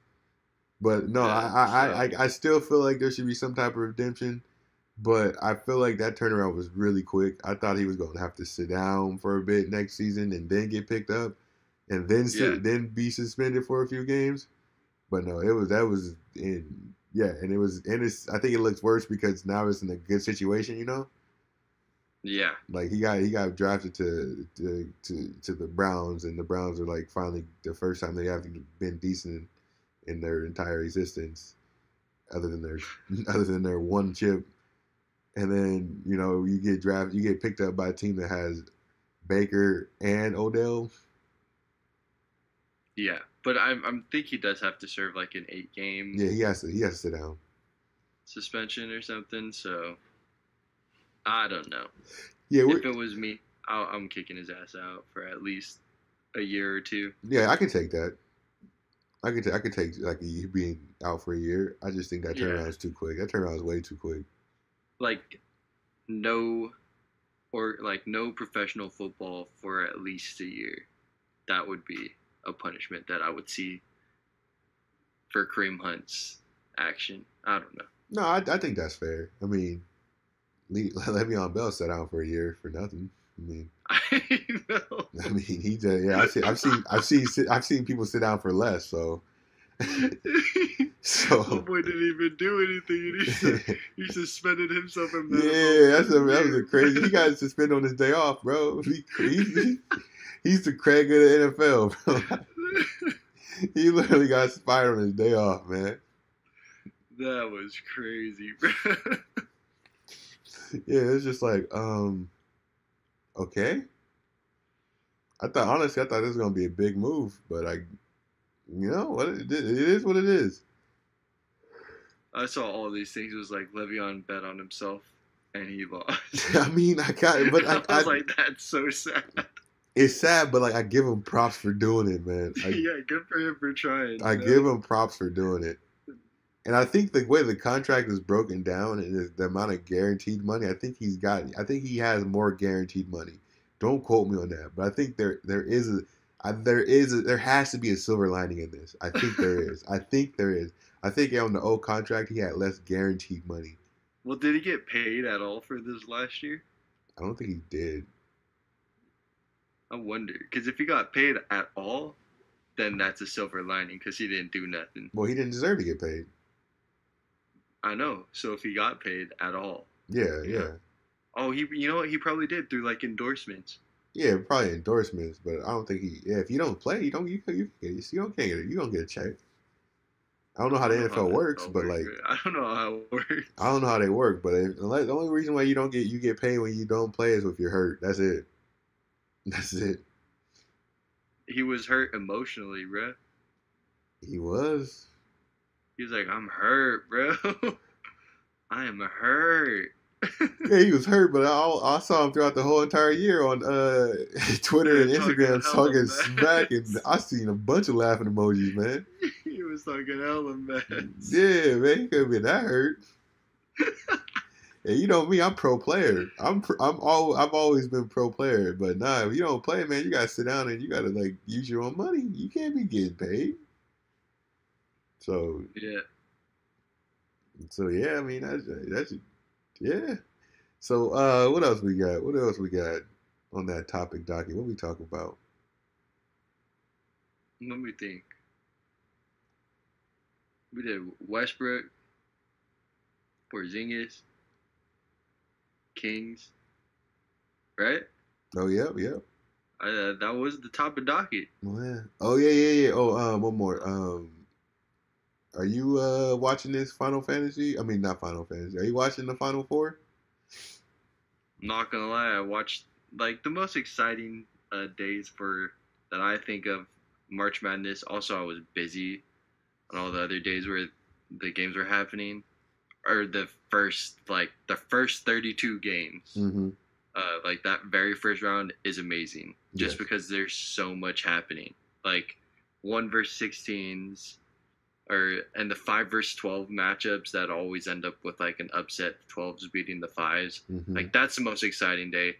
But no, Yeah, I still feel like there should be some type of redemption. But I feel like that turnaround was really quick. I thought he was going to have to sit down for a bit next season and then get picked up, and then yeah, then be suspended for a few games. But no, that was in yeah, and it was and it's I think it looks worse because now it's in a good situation, you know. yeah, Like he got drafted to the Browns, and the Browns are like finally the first time they have been decent in their entire existence, other than their one chip. And then you get drafted, you get picked up by a team that has Baker and Odell. yeah. But I'm think he does have to serve like an 8 game Yeah, he has to sit down. suspension or something. So I don't know. Yeah, If it was me, I'm kicking his ass out for at least a year or two. yeah, I can take that. I could take like you being out for a year. I just think that Yeah, turnaround is too quick. That turnaround is way too quick. like no no professional football for at least a year. That would be a punishment that I would see for Kareem Hunt's action. I don't know. No, I think that's fair. I mean, Le'Veon Bell sat down for a year for nothing. I mean, I know. I mean, he did. Yeah, I've seen people sit down for less. So, so Homeboy didn't even do anything, and he suspended himself from the yeah, NFL for that was a crazy. He got suspended on his day off, bro. He's the Craig of the NFL, bro. He literally got fired on his day off, man. That was crazy, bro. Yeah, it's just like, okay. I thought this was gonna be a big move, but what it is what it is. I saw all these things. It was like Le'Veon bet on himself, and he lost. I mean, I was like, that's so sad. It's sad, but like I give him props for doing it, man. Yeah, good for him for trying. I give him props for doing it. And I think the way the contract is broken down and the amount of guaranteed money, I think he has more guaranteed money. Don't quote me on that, but I think there has to be a silver lining in this. I think there is. I think on the old contract he had less guaranteed money. Well, did he get paid at all for this last year? I don't think he did. I wonder, because if he got paid at all, then that's a silver lining because he didn't do nothing. Well, he didn't deserve to get paid. I know. So if he got paid at all. Yeah. Oh, you know what? He probably did through like endorsements. Yeah, probably endorsements, but I don't think if you don't play, you don't get a check. I don't know how the NFL works, but like I don't know how it works. I don't know how they work, but the only reason why you get paid when you don't play is if you're hurt. That's it. That's it. He was hurt emotionally, bro. He was. He was like, I'm hurt, bro. I am hurt. Yeah, he was hurt, but I saw him throughout the whole entire year on Twitter and Instagram talking smack, and I seen a bunch of laughing emojis, man. He was talking hella mess. Yeah, man, he couldn't be that hurt. And you know me, I'm pro player. I've always been pro player, but nah, if you don't play, man, you gotta sit down and you gotta like use your own money. You can't be getting paid. So yeah. So yeah, I mean that's yeah. So what else we got? What else we got on that topic, Docky? What we talk about? Let me think. We did Westbrook, Porzingis, Kings, right? Oh yeah. That was the top of docket. Oh yeah. Oh yeah. Oh one more. Are you watching this Final Fantasy? I mean, not Final Fantasy. Are you watching the Final Four? Not gonna lie, I watched like the most exciting days that I think of March Madness. Also, I was busy on all the other days where the games were happening, or the first 32 games. Mm-hmm. Like that very first round is amazing, just Yes. because there's so much happening. Like 1 versus 16s. And the 5 versus 12 matchups that always end up with like an upset, 12s beating the 5s. Mm-hmm. Like that's the most exciting day.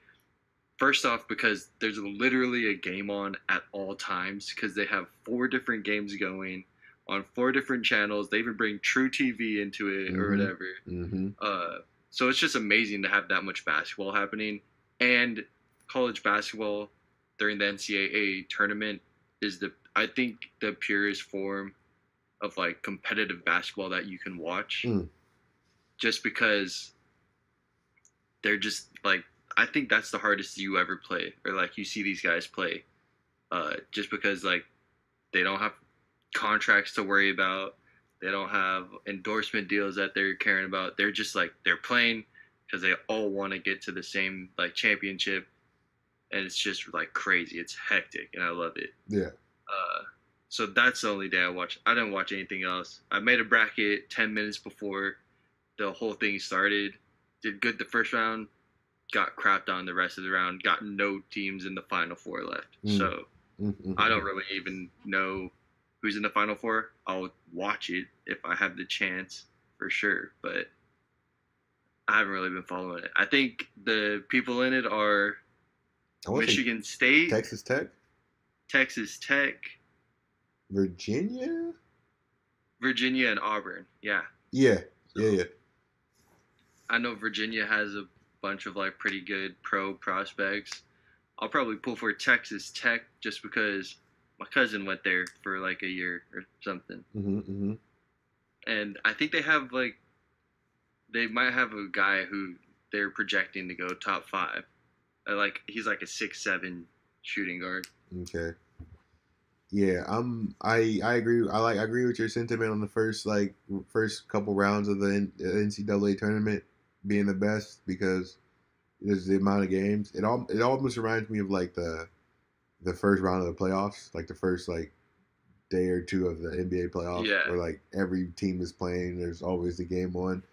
First off, because there's literally a game on at all times because they have 4 different games going on 4 different channels. They even bring True TV into it or whatever. Mm-hmm. So it's just amazing to have that much basketball happening. And college basketball during the NCAA tournament is I think the purest form of like competitive basketball that you can watch, just because they're just like, I think that's the hardest you ever play, or like you see these guys play, just because like they don't have contracts to worry about, they don't have endorsement deals that they're caring about. They're just like they're playing because they all want to get to the same like championship, and it's just like crazy. It's hectic, and I love it. Yeah. So that's the only day I watched. I didn't watch anything else. I made a bracket 10 minutes before the whole thing started. Did good the first round. Got crapped on the rest of the round. Got no teams in the Final Four left. So I don't really even know who's in the Final Four. I'll watch it if I have the chance for sure. But I haven't really been following it. I think the people in it are Michigan State. Texas Tech. Virginia and Auburn. Yeah. Yeah, yeah. I know Virginia has a bunch of like pretty good pro prospects. I'll probably pull for Texas Tech just because my cousin went there for like a year or something, Mm-hmm. and I think they might have a guy who they're projecting to go top 5. Like he's like a 6'7" shooting guard. Okay. Yeah, I agree. I agree with your sentiment on the first couple rounds of the NCAA tournament being the best because there's the amount of games. It almost reminds me of like the first round of the playoffs, like the first like day or two of the NBA playoffs, Yeah. where like every team is playing. There's always the game one,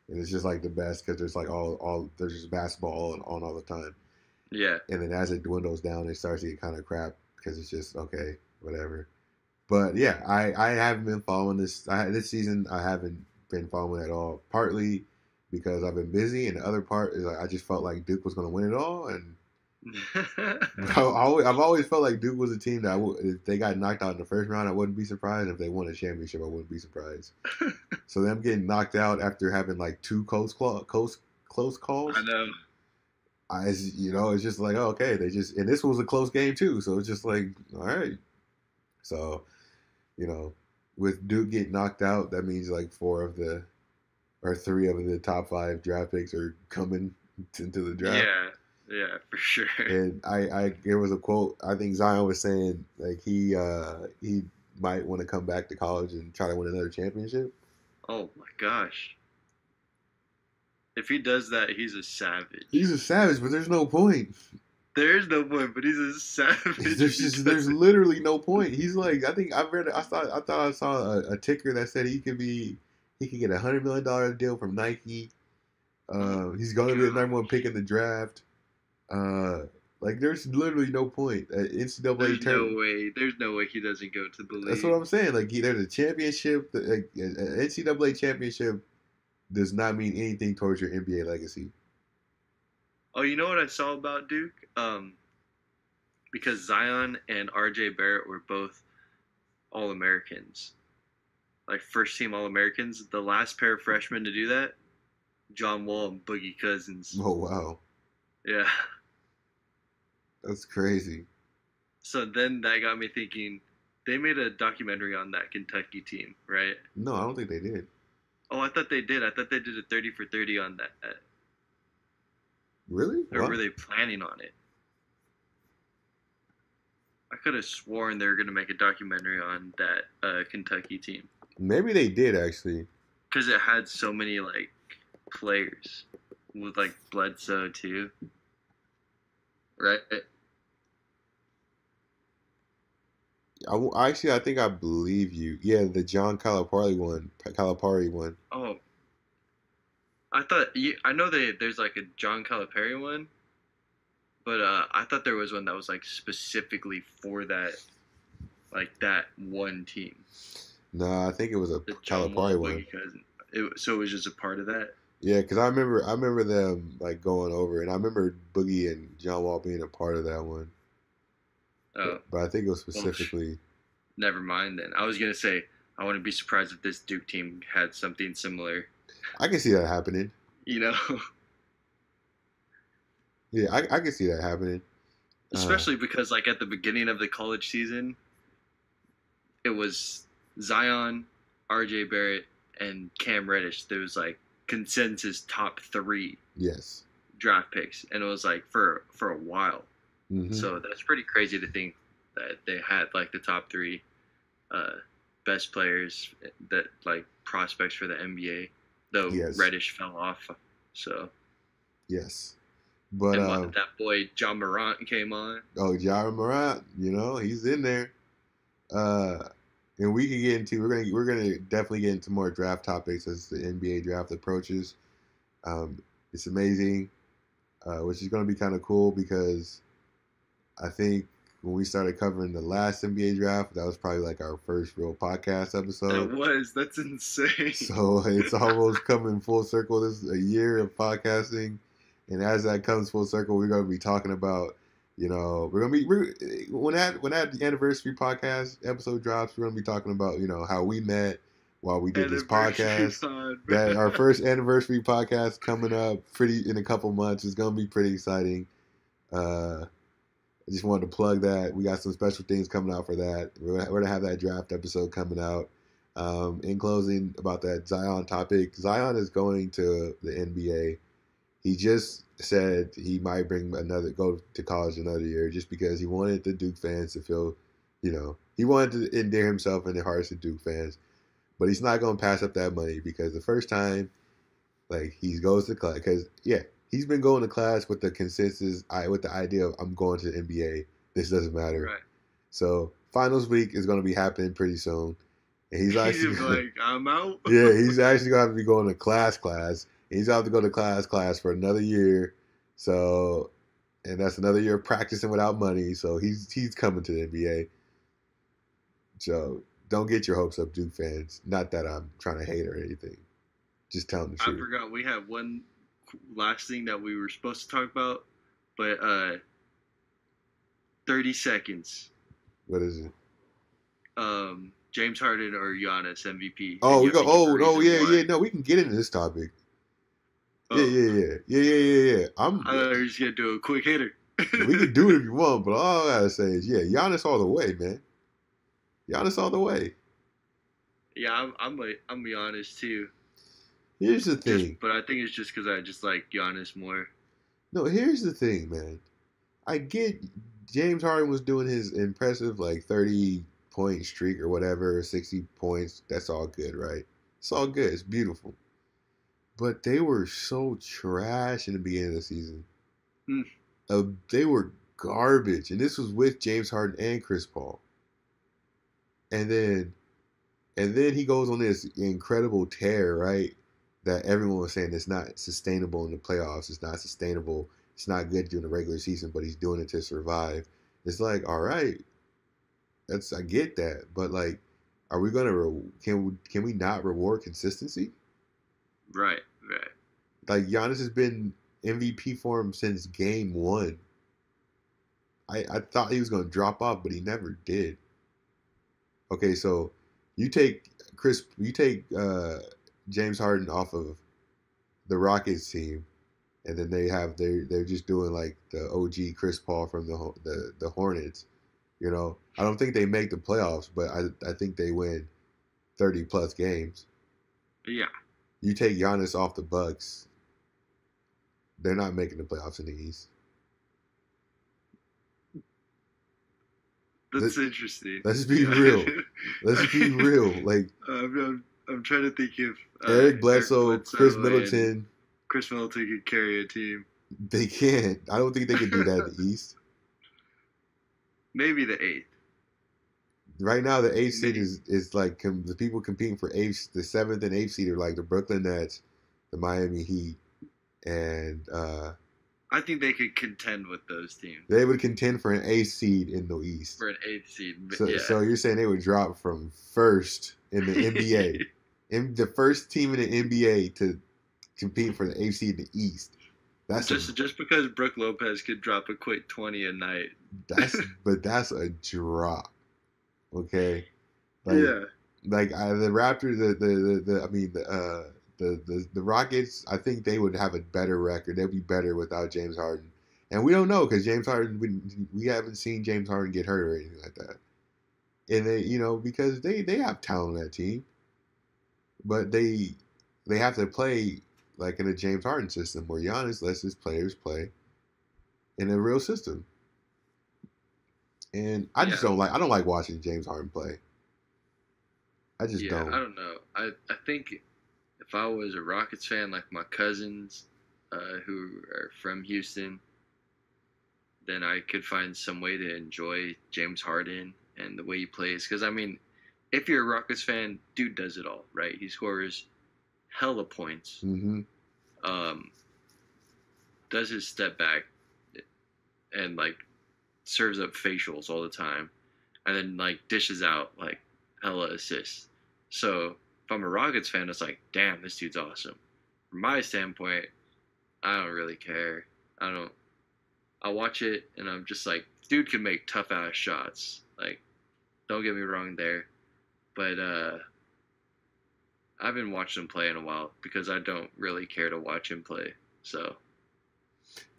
and it's just like the best because there's like all there's just basketball on all the time. Yeah. And then as it dwindles down, it starts to get kind of crap because it's just okay, whatever. But yeah, I haven't been following this season. I haven't been following at all. Partly because I've been busy, and the other part is like I just felt like Duke was going to win it all, and I've always felt like Duke was a team that if they got knocked out in the first round, I wouldn't be surprised. If they won a championship, I wouldn't be surprised. So them getting knocked out after having like two close calls. I know. It's just like, oh, okay, and this was a close game too, so it's just like, all right. So, with Duke getting knocked out, that means like 3 of the top 5 draft picks are coming into the draft. Yeah, for sure. And there was a quote. I think Zion was saying like he might want to come back to college and try to win another championship. Oh my gosh. If he does that, he's a savage. He's a savage, but there's no point. There's no point, but he's a savage. There's literally no point. He's like, I thought I saw a ticker that said he could get $100 million deal from Nike. He's going to be the number 1 pick in the draft. Like there's literally no point. NCAA There's no way he doesn't go to the league. That's what I'm saying. Like there's a championship. Like, an NCAA championship does not mean anything towards your NBA legacy. Oh, you know what I saw about Duke? Because Zion and RJ Barrett were both All-Americans. Like first-team All-Americans. The last pair of freshmen to do that, John Wall and Boogie Cousins. Oh, wow. Yeah. That's crazy. So then that got me thinking, they made a documentary on that Kentucky team, right? No, I don't think they did. Oh, I thought they did. I thought they did a 30 for 30 on that. Really? Or were they planning on it? I could have sworn they were going to make a documentary on that Kentucky team. Maybe they did, actually. Because it had so many, like, players. With, like, Bledsoe, too. Right? I think I believe you. Yeah, the John Calipari one. Oh. I know there's like a John Calipari one, but I thought there was one that was like specifically for that, like that one team. No, I think it was a Calipari one. So it was just a part of that. Yeah, because I remember them like going over, and I remember Boogie and John Wall being a part of that one. Oh. But I think it was specifically. Never mind then. I was gonna say I wouldn't be surprised if this Duke team had something similar. I can see that happening. You know. Yeah, I can see that happening. Especially because like at the beginning of the college season, it was Zion, RJ Barrett, and Cam Reddish. There was like consensus top 3 yes draft picks, and it was like for a while. Mm-hmm. So that's pretty crazy to think that they had like the top 3 best players, that like prospects for the NBA, though Reddish fell off. So yes, but and that boy John Morant came on. Oh, John Morant, he's in there. And we can get into we're gonna definitely get into more draft topics as the NBA draft approaches. It's amazing, which is gonna be kind of cool because I think when we started covering the last NBA draft, that was probably like our first real podcast episode. That's insane. So it's almost coming full circle. This is a year of podcasting, and as that comes full circle, we're gonna be talking about. When that anniversary podcast episode drops, we're gonna be talking about how we met, while we did this Anniversary podcast. pod, That bro. our first anniversary podcast coming up in a couple months. It's gonna be pretty exciting. I just wanted to plug that. We got some special things coming out for that. We're gonna have that draft episode coming out. In closing, about that Zion topic, Zion is going to the NBA. He just said he might go to college another year just because he wanted the Duke fans to feel, he wanted to endear himself in the hearts of Duke fans. But he's not going to pass up that money because the first time, like, he goes to class, because, yeah, he's been going to class with the consensus, with the idea of, I'm going to the NBA. This doesn't matter. Right. So, finals week is going to be happening pretty soon. And he's actually like, I'm out. Yeah, he's actually going to be going to class. He's going to have to go to class for another year. So, and that's another year of practicing without money. So, he's coming to the NBA. So, don't get your hopes up, Duke fans. Not that I'm trying to hate or anything. Just telling the truth. I forgot we had one last thing that we were supposed to talk about, but 30 seconds. What is it? James Harden or Giannis MVP. Oh, we go. Oh, no, yeah. No, we can get into this topic. Oh. Yeah. I thought you were just gonna do a quick hitter. We can do it if you want, but all I gotta say is, yeah, Giannis all the way, man. Giannis all the way. Yeah, I'm gonna be honest too. Here's the thing. But I think it's just because I just like Giannis more. No, here's the thing, man. I get James Harden was doing his impressive 30-point streak or whatever, 60 points. That's all good, right? It's all good. It's beautiful. But they were so trash in the beginning of the season. They were garbage. And this was with James Harden and Chris Paul. And then he goes on this incredible tear, right? That everyone was saying it's not sustainable in the playoffs. It's not sustainable. It's not good during the regular season, but he's doing it to survive. It's like, all right, I get that, but are we gonna can we not reward consistency? Right. Like Giannis has been MVP for him since game 1. I thought he was gonna drop off, but he never did. Okay, so you take James Harden off of the Rockets team, and then they're just doing the OG Chris Paul from the Hornets. I don't think they make the playoffs, but I think they win 30 plus games. Yeah. You take Giannis off the Bucks, they're not making the playoffs in the East. That's interesting. Let's be real. Let's be real. I'm trying to think if Eric Bledsoe, Chris Middleton could carry a team. They can't. I don't think they can do that in the East. Maybe the 8th. Right now, the 8th seed is the people competing for 8th. The 7th and 8th seed are the Brooklyn Nets, the Miami Heat, and I think they could contend with those teams. They would contend for an 8th seed in the East. For an 8th seed. So you're saying they would drop from first in the NBA, the first team in the NBA to compete for the 8th seed in the East. That's just because Brook Lopez could drop a quick 20 a night. That's a drop. Okay. Yeah. The Raptors, the Rockets, I think they would have a better record. They'd be better without James Harden. And we don't know because James Harden, we haven't seen James Harden get hurt or anything like that. And they, because they have talent on that team. But they have to play in a James Harden system where Giannis lets his players play in a real system. And I just don't like watching James Harden play. I just don't. I don't know. I think if I was a Rockets fan, like my cousins who are from Houston, then I could find some way to enjoy James Harden and the way he plays. Because, if you're a Rockets fan, dude does it all, right? He scores hella points. Mm-hmm. Does his step back and, serves up facials all the time. And then, dishes out, hella assists. So, if I'm a Rockets fan, it's damn, this dude's awesome. From my standpoint, I don't really care. I watch it, and I'm just dude can make tough-ass shots. Don't get me wrong there. But I haven't watched him play in a while because I don't really care to watch him play. So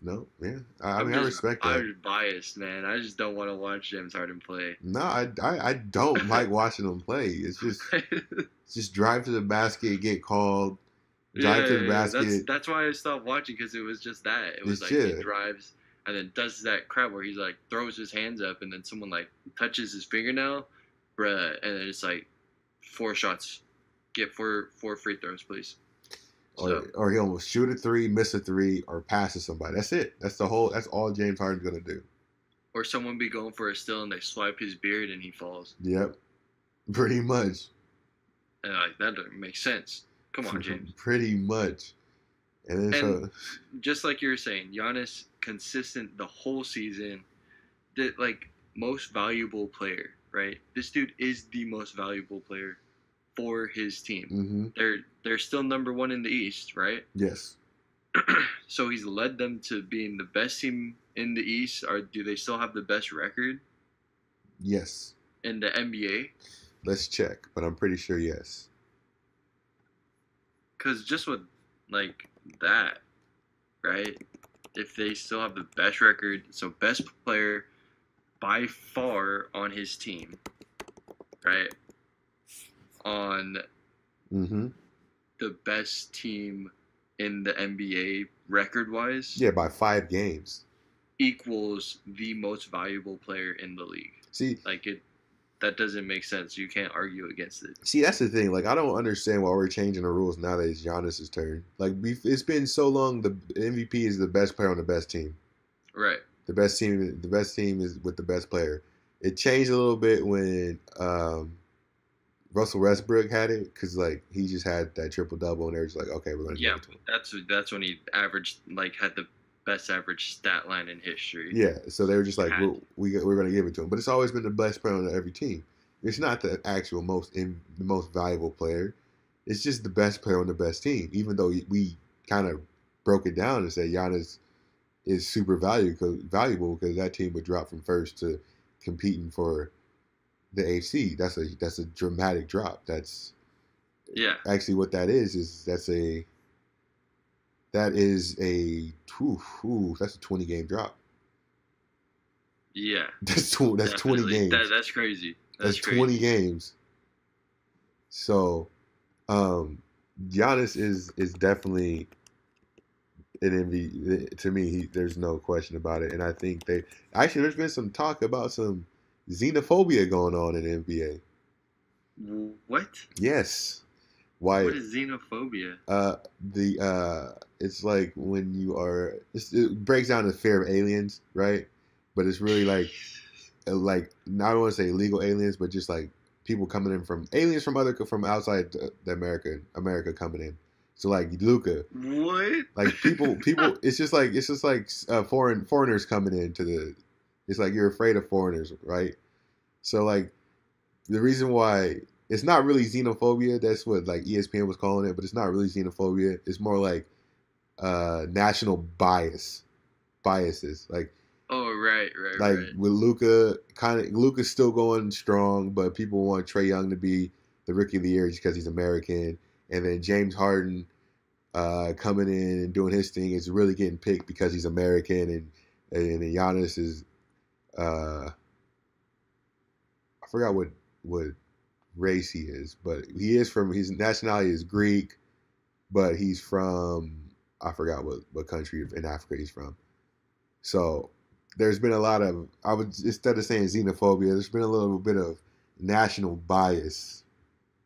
No, yeah. I mean, I respect that. I'm biased, man. I just don't want to watch James Harden play. No, I don't like watching him play. It's just drive to the basket, get called, drive to the basket. That's why I stopped watching because it was just that. It was like he drives and then does that crap where he's like throws his hands up and then someone like touches his fingernail, bruh, and then it's like 4 shots. Get four free throws, please. Or he'll shoot a 3, miss a 3, or pass to somebody. That's it. That's all James Harden's gonna do. Or someone be going for a steal and they swipe his beard and he falls. Yep, pretty much. And like that doesn't make sense. Come on, James. Pretty much. And then just like you were saying, Giannis consistent the whole season. Like most valuable player, right? This dude is the most valuable player for his team. Mm-hmm. They're still number 1 in the East, right? Yes. So he's led them to being the best team in the East. Or do they still have the best record? Yes. In the NBA? Let's check, but I'm pretty sure yes. Because just with like that, right? If they still have the best record, so best player by far on his team, right? On the best team in the NBA record-wise. Yeah, by 5 games. Equals the most valuable player in the league. See, like that doesn't make sense. You can't argue against it. See, that's the thing. Like, I don't understand why we're changing the rules now that it's Giannis' turn. Like, it's been so long. The MVP is the best player on the best team. Right. The best team is with the best player. It changed a little bit when Russell Westbrook had it because like he just had that triple double and they're just like, okay, we're gonna give it to him. That's when he averaged had the best average stat line in history. Yeah, so they were just like, we're gonna give it to him. But it's always been the best player on every team. It's not the actual the most valuable player. It's just the best player on the best team. Even though we kind of broke it down and said Giannis is super valuable because that team would drop from first to competing for the AC. That's a dramatic drop. That's actually what that is that's a 20 game drop. Yeah. That's 20 games. That's crazy. That's 20 games. So, Giannis is definitely an MVP to me. There's no question about it, and I think there's been some talk about some xenophobia going on in the NBA. What? Yes. Why? What is xenophobia? It's like when you are. It breaks down the fear of aliens, right? But it's really like I don't want to say illegal aliens, but just like people coming in from aliens from outside the America coming in. So like Luka, what? Like people. It's just like foreigners coming into the. It's like you're afraid of foreigners, right? So like the reason why it's not really xenophobia. That's what like ESPN was calling it, but it's not really xenophobia. It's more like national biases. Like. Oh, right. Like with Luka, Luka's still going strong, but people want Trae Young to be the Rookie of the Year just because he's American. And then James Harden coming in and doing his thing is really getting picked because he's American. And Giannis is, I forgot what race he is, but his nationality is Greek, but he's from, I forgot what country in Africa he's from. So there's been a lot of, instead of saying xenophobia, there's been a little bit of national bias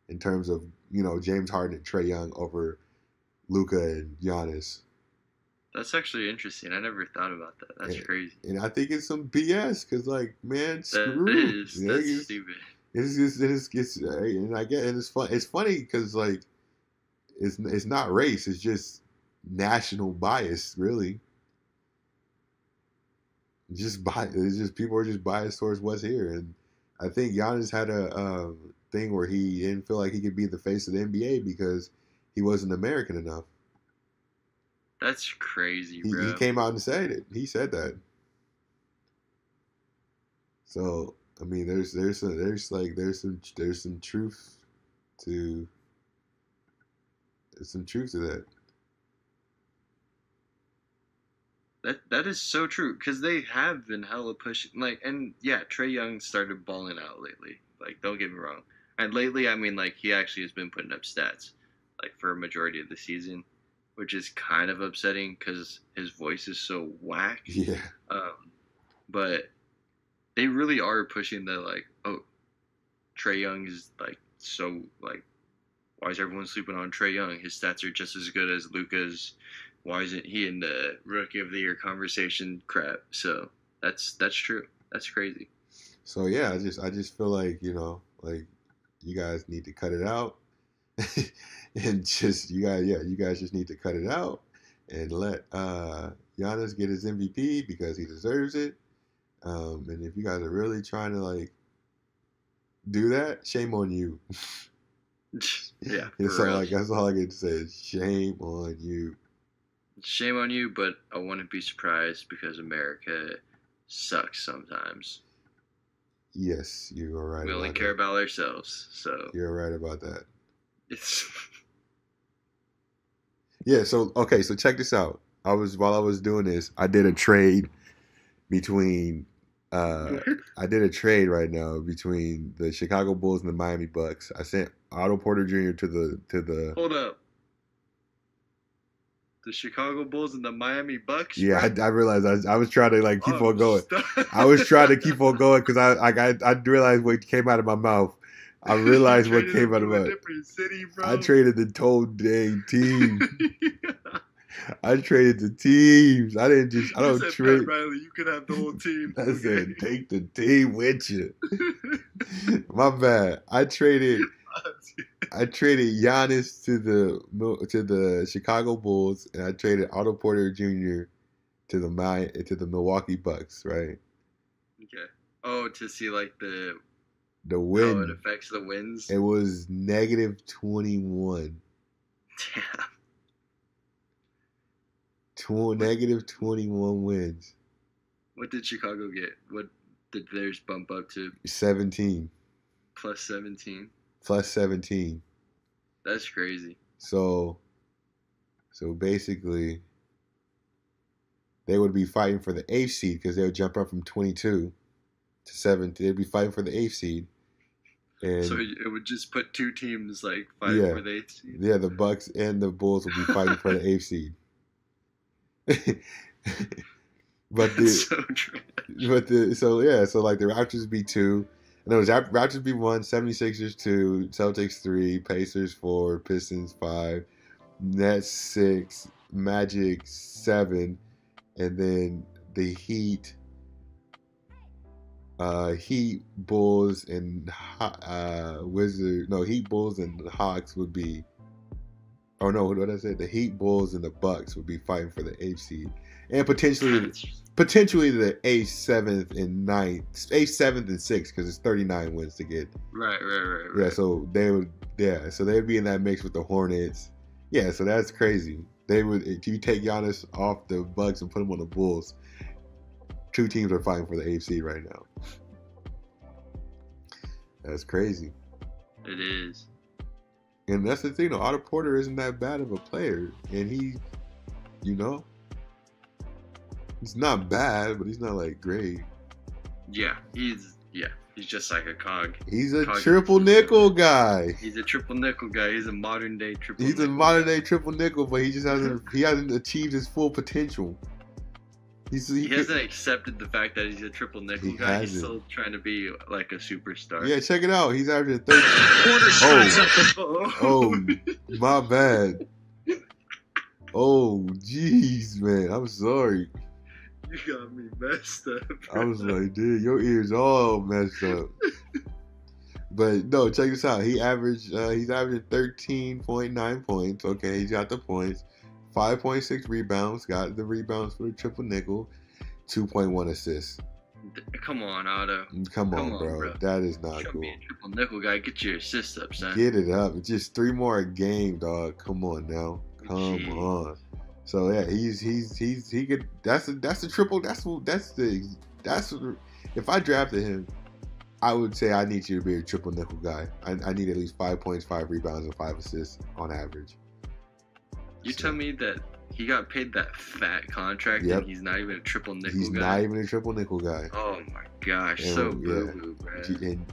in terms of, James Harden and Trae Young over Luka and Giannis. That's actually interesting. I never thought about that. That's crazy. And I think it's some BS because, like, man, screw it. That's stupid. It's fun. It's funny because, like, it's not race. It's just national bias, really. It's just people are just biased towards what's here, and I think Giannis had a thing where he didn't feel like he could be the face of the NBA because he wasn't American enough. That's crazy, bro. He came out and said it. He said that. So I mean, there's some truth to There's some truth to that. That is so true because they have been hella pushing and yeah, Trae Young started balling out lately. Like, don't get me wrong, and lately I mean like he actually has been putting up stats like for a majority of the season, which is kind of upsetting because his voice is so whack. Yeah. But they really are pushing the Trae Young is like so like, why is everyone sleeping on Trae Young? His stats are just as good as Luka's. Why isn't he in the Rookie of the Year conversation crap? So that's true. That's crazy. So yeah, I just feel like, like you guys need to cut it out. And just you guys just need to cut it out and let Giannis get his MVP because he deserves it. And if you guys are really trying to like do that, shame on you. Yeah. That's all I get to say is shame on you. Shame on you, but I wouldn't be surprised because America sucks sometimes. Yes, you are right. We only care about ourselves, so you're right about that. It's yeah. So okay, so check this out. While I was doing this, I did a trade between. I did a trade right now between the Chicago Bulls and the Miami Bucks. I sent Otto Porter Jr. to the. Hold up. The Chicago Bulls and the Miami Bucks. Yeah, I realized I was trying to like keep on going. I was trying to keep on going because I realized what came out of my mouth. I realized what came out of my mouth. I traded the whole dang team. I traded the teams. I don't trade. Pat Riley, you could have the whole team. I said, take the team with you. My bad. I traded Giannis to the Chicago Bulls, and I traded Otto Porter Jr. to the Milwaukee Bucks. Right. Okay. Oh, to see like the win. How it affects the wins. It was -21. Damn. -21 wins. What did Chicago get? What did theirs bump up to? 17. Plus 17. Plus 17. That's crazy. So basically, they would be fighting for the 8th seed because they would jump up from 22 to 7. They'd be fighting for the 8th seed. And so it would just put two teams like fighting for the 8th seed. Yeah, the Bucks and the Bulls would be fighting for the 8th seed. But so trash. So like the Raptors be 2. And it was Raptors be 1, 76ers 2, Celtics 3, Pacers 4, Pistons 5, Nets 6, Magic 7, and then the Heat, Bulls and Heat, Bulls and Hawks would be. Oh no, what did I say? The Heat, Bulls, and the Bucks would be fighting for the 8th seed, and potentially the 8th, 7th, and 9th, 8th, 7th, and 6th, because it's 39 wins to get. Right. Yeah, so they would. Yeah, so they'd be in that mix with the Hornets. Yeah, so that's crazy. They would. If you take Giannis off the Bucks and put him on the Bulls, two teams are fighting for the 8th seed right now. That's crazy. It is. And that's the thing, though. Otto Porter isn't that bad of a player, and he, he's not bad, but he's not like great. Yeah, he's just like a cog. He's a triple nickel guy. He's a triple nickel guy. He's a modern day triple. He's a modern day triple nickel, but he just hasn't achieved his full potential. He hasn't accepted the fact that he's a triple nickel guy. He's still trying to be like a superstar. Yeah, check it out. He's averaging 13. Oh, my bad. Oh, jeez, man. I'm sorry. You got me messed up. Bro. I was like, dude, your ears all messed up. But no, check this out. He's averaging 13.9 points. Okay, he's got the points. 5.6 rebounds. Got the rebounds for the triple nickel. 2.1 assists. Come on, Otto. Come on, bro. That is not cool. Be a triple nickel guy. Get your assists up, son. Get it up. It's just 3 more a game, dog. Come on now. Come on. So yeah, he could. That's the triple. If I drafted him, I would say I need you to be a triple nickel guy. I need at least 5 points, 5 rebounds, and 5 assists on average. You tell me that he got paid that fat contract and he's not even a triple nickel guy? He's not even a triple nickel guy. Oh my gosh, and, so boo-boo, bro.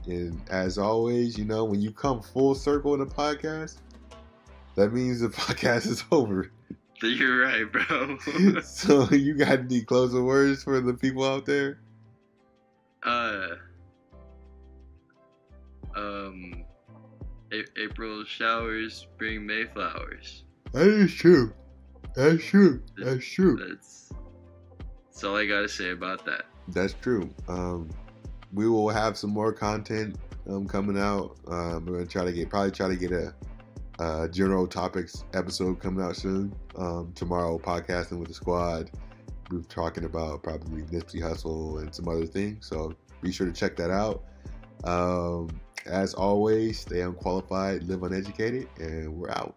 And as always, you know, when you come full circle in a podcast, that means the podcast is over. You're right, bro. So you got any closing words for the people out there? April showers bring May flowers. That is true. That's true. That's true. That's all I gotta say about that. That's true. We will have some more content coming out. We're gonna try to get a general topics episode coming out soon. Tomorrow, podcasting with the squad. We're talking about probably Nipsey Hussle and some other things. So be sure to check that out. As always, stay unqualified, live uneducated, and we're out.